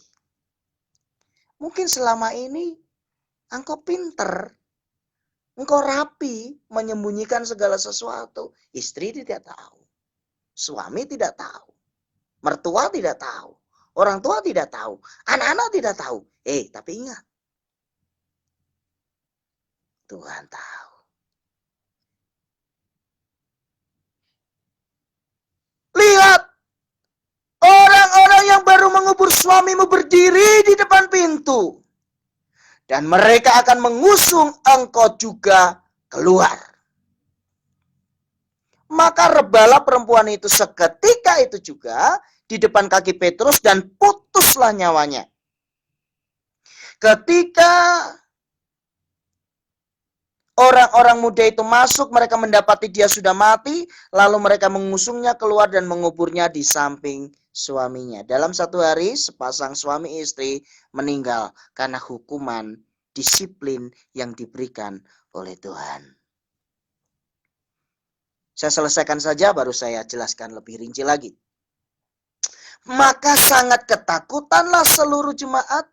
Mungkin selama ini engkau pinter, engkau rapi menyembunyikan segala sesuatu. Istri tidak tahu, suami tidak tahu, mertua tidak tahu, orang tua tidak tahu, anak-anak tidak tahu. Tapi ingat, Tuhan tahu. Lihat, orang-orang yang baru mengubur suamimu berdiri di depan pintu. Dan mereka akan mengusung engkau juga keluar. Maka rebalah perempuan itu seketika itu juga di depan kaki Petrus dan putuslah nyawanya. Ketika orang-orang muda itu masuk, mereka mendapati dia sudah mati, lalu mereka mengusungnya keluar dan menguburnya di samping suaminya. Dalam satu hari, sepasang suami istri meninggal karena hukuman disiplin yang diberikan oleh Tuhan. Saya selesaikan saja, baru saya jelaskan lebih rinci lagi. Maka sangat ketakutanlah seluruh jemaat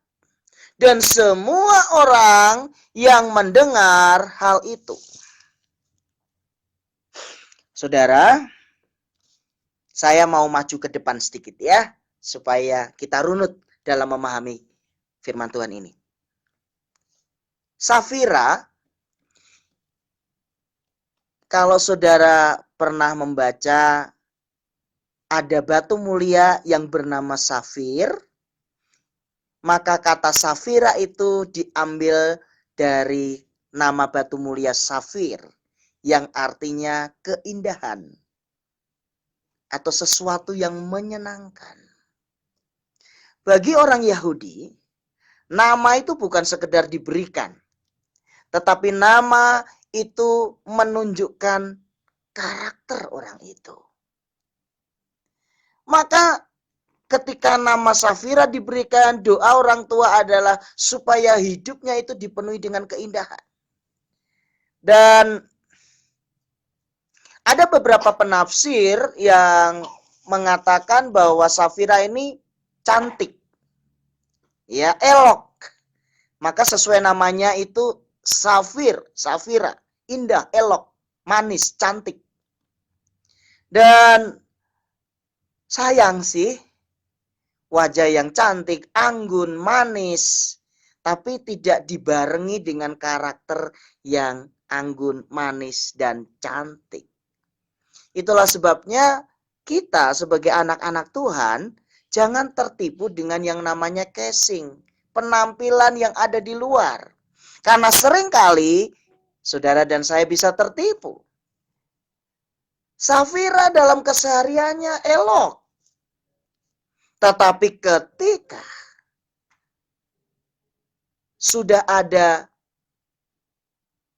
dan semua orang yang mendengar hal itu. Saudara, saya mau maju ke depan sedikit ya, supaya kita runut dalam memahami firman Tuhan ini. Safira, kalau saudara pernah membaca, ada batu mulia yang bernama safir, maka kata safira itu diambil dari nama batu mulia safir, yang artinya keindahan atau sesuatu yang menyenangkan. Bagi orang Yahudi, nama itu bukan sekedar diberikan, tetapi nama itu menunjukkan karakter orang itu. Maka ketika nama Safira diberikan, doa orang tua adalah supaya hidupnya itu dipenuhi dengan keindahan. Dan ada beberapa penafsir yang mengatakan bahwa Safira ini cantik, ya, elok. Maka sesuai namanya itu Safira, indah, elok, manis, cantik. Dan sayang sih, wajah yang cantik, anggun, manis, tapi tidak dibarengi dengan karakter yang anggun, manis, dan cantik. Itulah sebabnya kita sebagai anak-anak Tuhan jangan tertipu dengan yang namanya casing, penampilan yang ada di luar. Karena seringkali saudara dan saya bisa tertipu. Safira dalam kesehariannya elok. Tetapi ketika sudah ada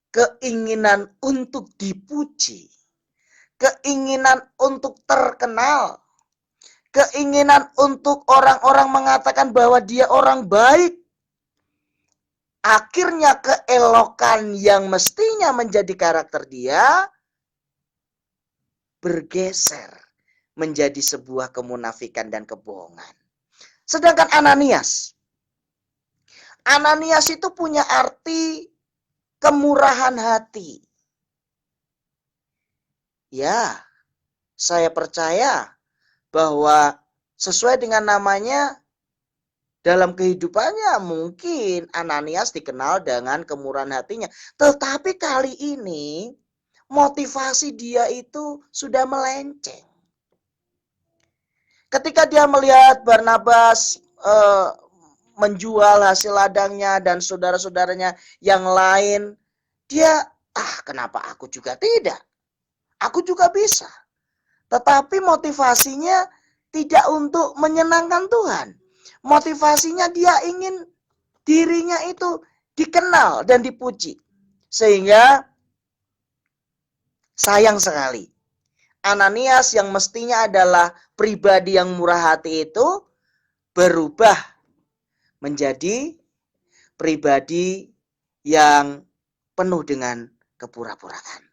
keinginan untuk dipuji, keinginan untuk terkenal, keinginan untuk orang-orang mengatakan bahwa dia orang baik. Akhirnya keelokan yang mestinya menjadi karakter dia bergeser menjadi sebuah kemunafikan dan kebohongan. Sedangkan Ananias itu punya arti kemurahan hati. Ya, saya percaya bahwa sesuai dengan namanya, dalam kehidupannya mungkin Ananias dikenal dengan kemurahan hatinya. Tetapi kali ini motivasi dia itu sudah melenceng. Ketika dia melihat Barnabas menjual hasil ladangnya dan saudara-saudaranya yang lain, dia, kenapa aku juga tidak? Aku juga bisa. Tetapi motivasinya tidak untuk menyenangkan Tuhan. Motivasinya dia ingin dirinya itu dikenal dan dipuji. Sehingga sayang sekali, Ananias yang mestinya adalah pribadi yang murah hati itu berubah menjadi pribadi yang penuh dengan kepura-puraan.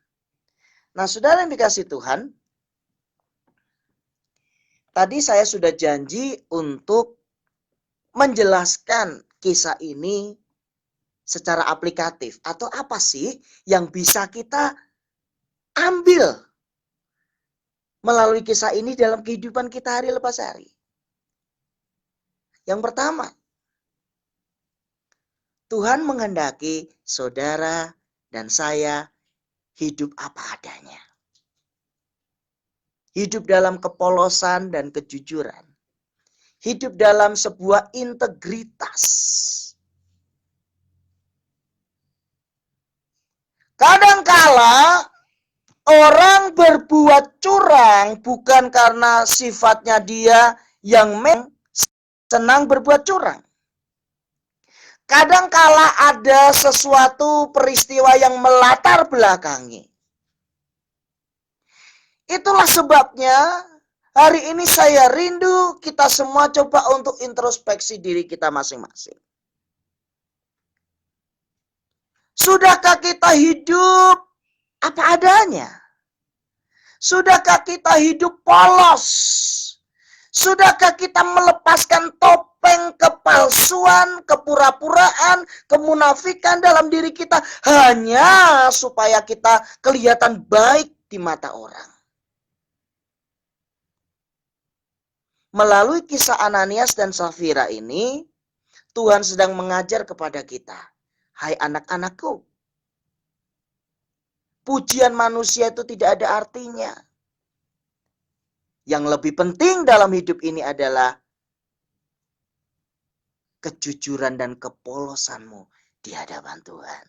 Nah, saudara yang dikasihi Tuhan, tadi saya sudah janji untuk menjelaskan kisah ini secara aplikatif. Atau apa sih yang bisa kita ambil melalui kisah ini dalam kehidupan kita hari lepas hari? Yang pertama, Tuhan menghendaki saudara dan saya hidup apa adanya. Hidup dalam kepolosan dan kejujuran. Hidup dalam sebuah integritas. Kadangkala orang berbuat curang bukan karena sifatnya dia yang senang berbuat curang. Kadangkala ada sesuatu peristiwa yang melatar belakangi. Itulah sebabnya hari ini saya rindu kita semua coba untuk introspeksi diri kita masing-masing. Sudahkah kita hidup apa adanya? Sudahkah kita hidup polos? Sudahkah kita melepaskan topeng kepalsuan, kepura-puraan, kemunafikan dalam diri kita hanya supaya kita kelihatan baik di mata orang? Melalui kisah Ananias dan Safira ini, Tuhan sedang mengajar kepada kita. Hai anak-anakku, pujian manusia itu tidak ada artinya. Yang lebih penting dalam hidup ini adalah kejujuran dan kepolosanmu di hadapan Tuhan.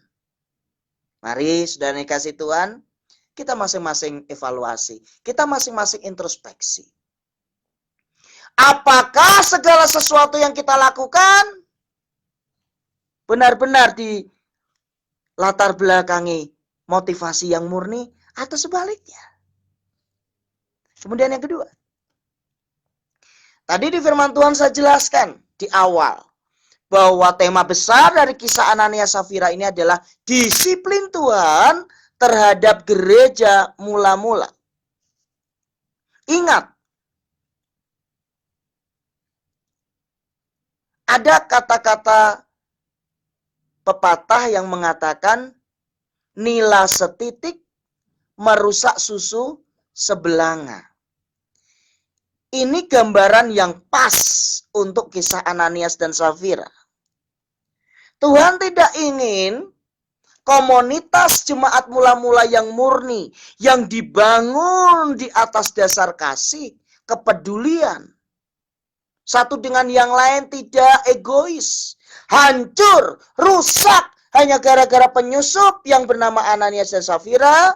Mari saudara dikasih Tuhan, kita masing-masing evaluasi, kita masing-masing introspeksi. Apakah segala sesuatu yang kita lakukan benar-benar di latar belakangi motivasi yang murni atau sebaliknya? Kemudian yang kedua, tadi di firman Tuhan saya jelaskan di awal bahwa tema besar dari kisah Ananias Safira ini adalah disiplin Tuhan terhadap gereja mula-mula. Ingat, ada kata-kata pepatah yang mengatakan nila setitik merusak susu sebelanga. Ini gambaran yang pas untuk kisah Ananias dan Safira. Tuhan tidak ingin komunitas jemaat mula-mula yang murni, yang dibangun di atas dasar kasih, kepedulian, satu dengan yang lain, tidak egois, hancur, rusak, hanya gara-gara penyusup yang bernama Ananias dan Safira,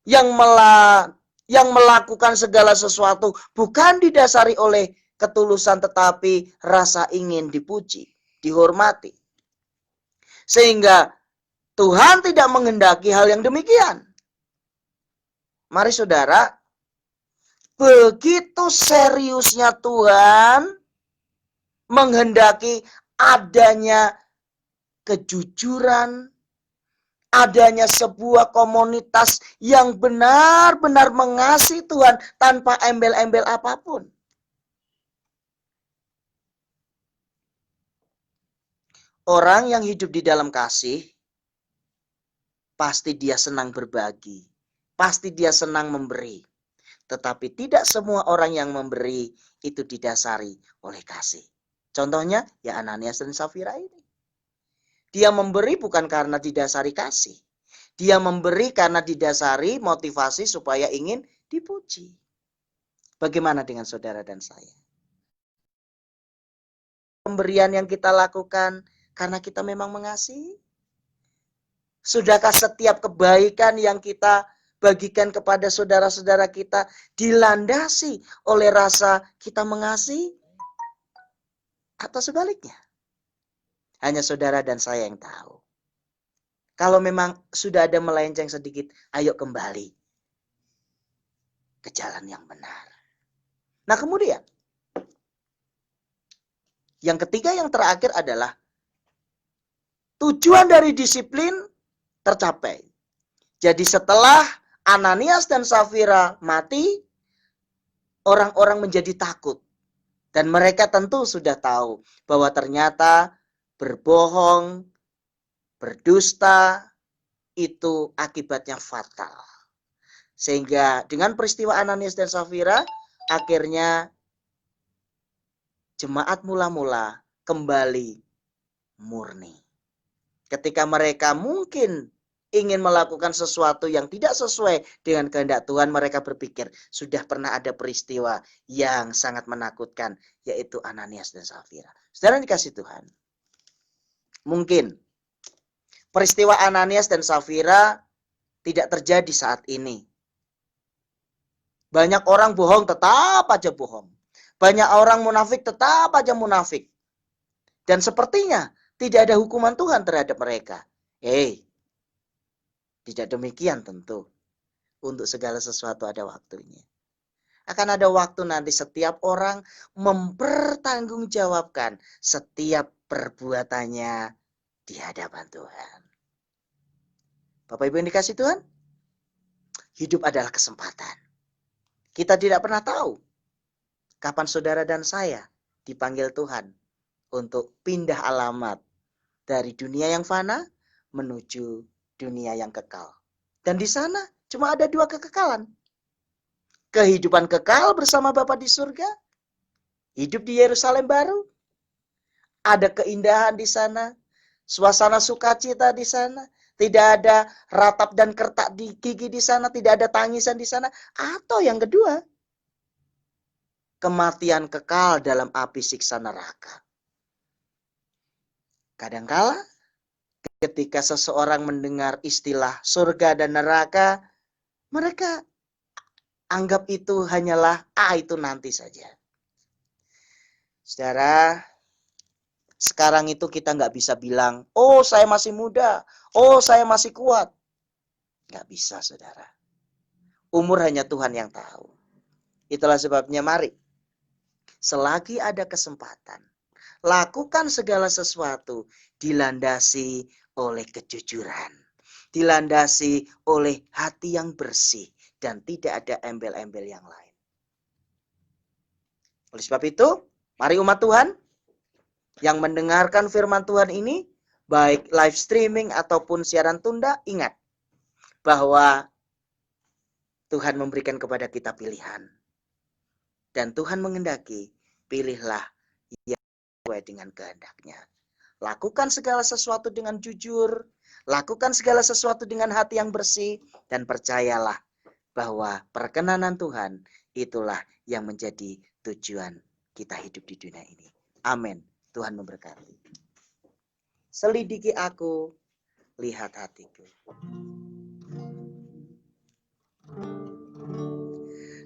yang melakukan segala sesuatu bukan didasari oleh ketulusan tetapi rasa ingin dipuji, dihormati. Sehingga Tuhan tidak menghendaki hal yang demikian. Mari saudara, begitu seriusnya Tuhan menghendaki adanya kejujuran, adanya sebuah komunitas yang benar-benar mengasihi Tuhan tanpa embel-embel apapun. Orang yang hidup di dalam kasih, pasti dia senang berbagi, pasti dia senang memberi. Tetapi tidak semua orang yang memberi itu didasari oleh kasih. Contohnya ya Ananias dan Safira ini. Dia memberi bukan karena didasari kasih. Dia memberi karena didasari motivasi supaya ingin dipuji. Bagaimana dengan saudara dan saya? Pemberian yang kita lakukan karena kita memang mengasihi? Sudahkah setiap kebaikan yang kita bagikan kepada saudara-saudara kita dilandasi oleh rasa kita mengasihi? Atau sebaliknya? Hanya saudara dan saya yang tahu. Kalau memang sudah ada melenceng sedikit, ayo kembali ke jalan yang benar. Nah kemudian, yang ketiga yang terakhir adalah tujuan dari disiplin tercapai. Jadi setelah Ananias dan Safira mati, orang-orang menjadi takut. Dan mereka tentu sudah tahu bahwa ternyata berbohong, berdusta, itu akibatnya fatal. Sehingga dengan peristiwa Ananias dan Safira, akhirnya jemaat mula-mula kembali murni. Ketika mereka mungkin ingin melakukan sesuatu yang tidak sesuai dengan kehendak Tuhan, mereka berpikir sudah pernah ada peristiwa yang sangat menakutkan, yaitu Ananias dan Safira. Saudara dikasih Tuhan, mungkin peristiwa Ananias dan Safira tidak terjadi saat ini. Banyak orang bohong, tetap aja bohong. Banyak orang munafik, tetap aja munafik. Dan sepertinya tidak ada hukuman Tuhan terhadap mereka. Tidak demikian tentu. Untuk segala sesuatu ada waktunya. Akan ada waktu nanti setiap orang mempertanggungjawabkan setiap perbuatannya di hadapan Tuhan. Bapak Ibu yang dikasih Tuhan, hidup adalah kesempatan. Kita tidak pernah tahu kapan saudara dan saya dipanggil Tuhan untuk pindah alamat dari dunia yang fana menuju dunia yang kekal. Dan di sana cuma ada dua kekekalan. Kehidupan kekal bersama Bapa di surga, hidup di Yerusalem baru, ada keindahan di sana, suasana sukacita di sana, tidak ada ratap dan kertak di gigi di sana, tidak ada tangisan di sana. Atau yang kedua, kematian kekal dalam api siksa neraka. Kadangkala ketika seseorang mendengar istilah surga dan neraka, mereka anggap itu hanyalah itu nanti saja. Saudara, sekarang itu kita nggak bisa bilang, oh saya masih muda, oh saya masih kuat. Nggak bisa saudara. Umur hanya Tuhan yang tahu. Itulah sebabnya mari, selagi ada kesempatan, lakukan segala sesuatu dilandasi oleh kejujuran. Dilandasi oleh hati yang bersih. Dan tidak ada embel-embel yang lain. Oleh sebab itu, mari umat Tuhan yang mendengarkan firman Tuhan ini, baik live streaming ataupun siaran tunda, ingat bahwa Tuhan memberikan kepada kita pilihan. Dan Tuhan menghendaki, pilihlah yang sesuai dengan kehendaknya. Lakukan segala sesuatu dengan jujur, lakukan segala sesuatu dengan hati yang bersih, dan percayalah bahwa perkenanan Tuhan itulah yang menjadi tujuan kita hidup di dunia ini. Amin. Tuhan memberkati. Selidiki aku, lihat hatiku.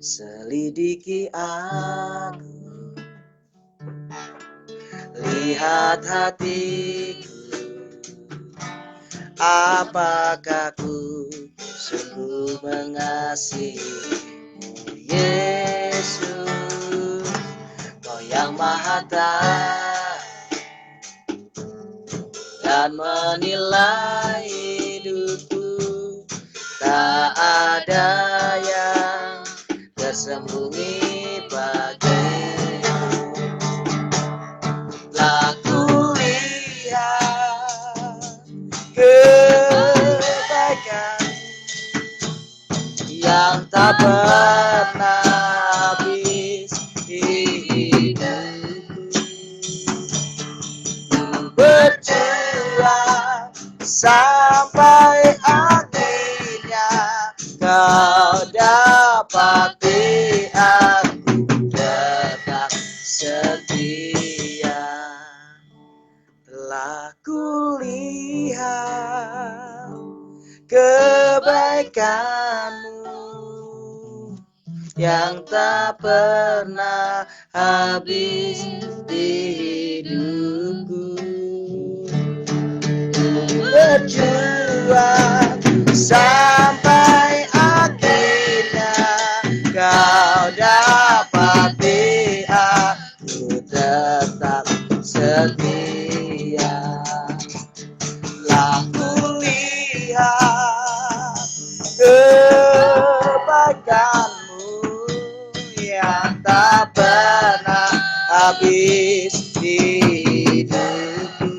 Selidiki aku, lihat hatiku. apakah ku sungguh mengasihimu, Yesus, Kau yang Maha Tahu dan menilai hidupku, tak ada yang tersembunyi bagimu. Telah kulihat kebaikan yang tak pernah habis di hidupku. Berjuang sampai akhirnya Kau dapati aku tetap setia. Telah kulihat kebaikan-Mu yang tak pernah habis di hidupku. Berjuang sampai akhirnya Kau dapati aku tetap setia. Telah kulihat kebaikan-Mu yang tak pernah habis di hidupku.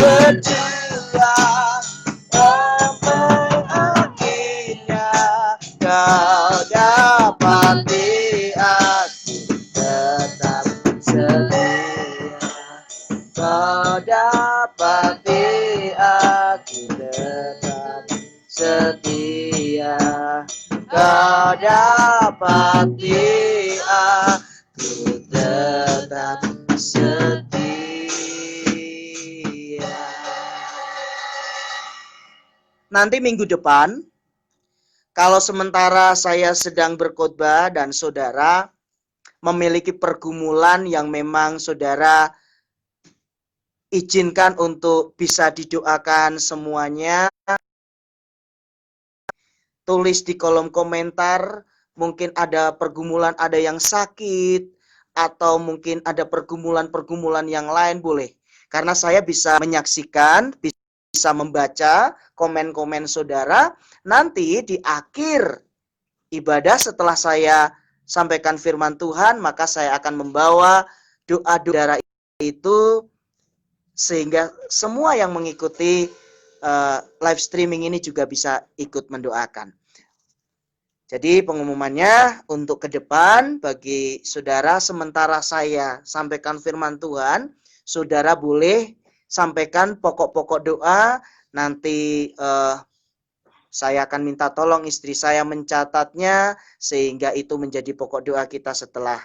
Berjuang sampai akhirnya Kau dapati aku tetap setia. Kau dapati aku tetap setia. Kau dapati aku tetap setia. Nanti minggu depan, kalau sementara saya sedang berkhotbah dan saudara memiliki pergumulan yang memang saudara izinkan untuk bisa didoakan semuanya, tulis di kolom komentar. Mungkin ada pergumulan, ada yang sakit, atau mungkin ada pergumulan-pergumulan yang lain, boleh. Karena saya bisa menyaksikan, bisa membaca komen-komen saudara. Nanti di akhir ibadah setelah saya sampaikan firman Tuhan, maka saya akan membawa doa-doa itu sehingga semua yang mengikuti live streaming ini juga bisa ikut mendoakan. Jadi pengumumannya untuk ke depan bagi saudara, sementara saya sampaikan firman Tuhan, saudara boleh sampaikan pokok-pokok doa. Nanti saya akan minta tolong istri saya mencatatnya sehingga itu menjadi pokok doa kita setelah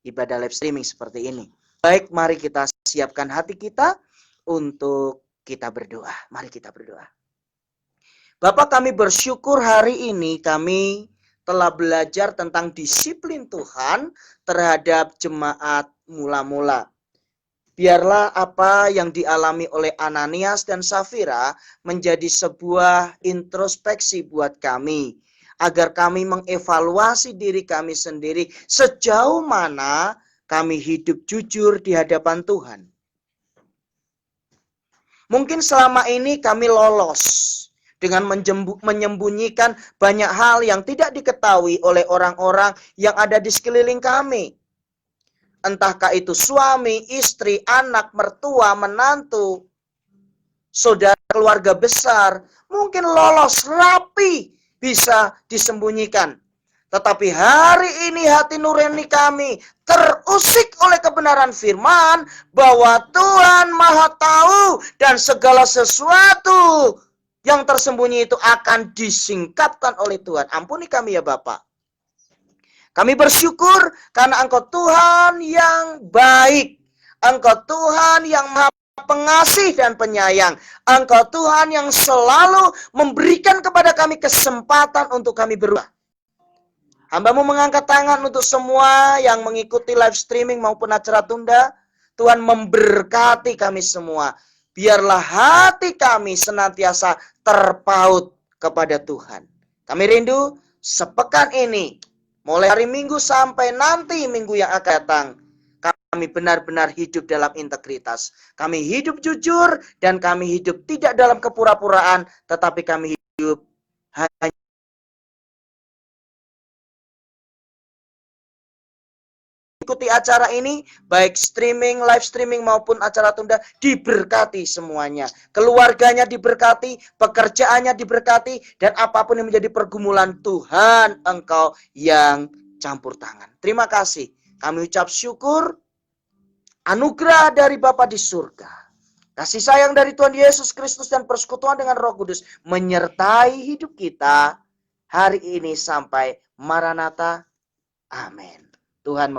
ibadah live streaming seperti ini. Baik, mari kita siapkan hati kita untuk kita berdoa. Mari kita berdoa. Bapak, kami bersyukur hari ini kami telah belajar tentang disiplin Tuhan terhadap jemaat mula-mula. Biarlah apa yang dialami oleh Ananias dan Safira menjadi sebuah introspeksi buat kami, agar kami mengevaluasi diri kami sendiri sejauh mana kami hidup jujur di hadapan Tuhan. Mungkin selama ini kami lolos dengan menyembunyikan banyak hal yang tidak diketahui oleh orang-orang yang ada di sekeliling kami. Entahkah itu suami, istri, anak, mertua, menantu, saudara, keluarga besar, mungkin lolos, rapi, bisa disembunyikan. Tetapi hari ini hati nurani kami terusik oleh kebenaran firman bahwa Tuhan Maha Tahu dan segala sesuatu yang tersembunyi itu akan disingkapkan oleh Tuhan. Ampuni kami ya Bapak. Kami bersyukur karena Engkau Tuhan yang baik. Engkau Tuhan yang Maha Pengasih dan penyayang. Engkau Tuhan yang selalu memberikan kepada kami kesempatan untuk kami berubah. Hamba-Mu mengangkat tangan untuk semua yang mengikuti live streaming maupun acara tunda. Tuhan memberkati kami semua. biarlah hati kami senantiasa terpaut kepada Tuhan. Kami rindu sepekan ini, mulai hari Minggu sampai nanti minggu yang akan datang, kami benar-benar hidup dalam integritas. Kami hidup jujur dan kami hidup tidak dalam kepura-puraan, tetapi kami hidup hanya ikuti acara ini, baik streaming, live streaming maupun acara tunda, diberkati semuanya. Keluarganya diberkati, pekerjaannya diberkati, dan apapun yang menjadi pergumulan, Tuhan Engkau yang campur tangan. Terima kasih. Kami ucap syukur, anugerah dari Bapa di surga, kasih sayang dari Tuhan Yesus Kristus dan persekutuan dengan Roh Kudus menyertai hidup kita hari ini sampai Maranatha. Amin. Tuhan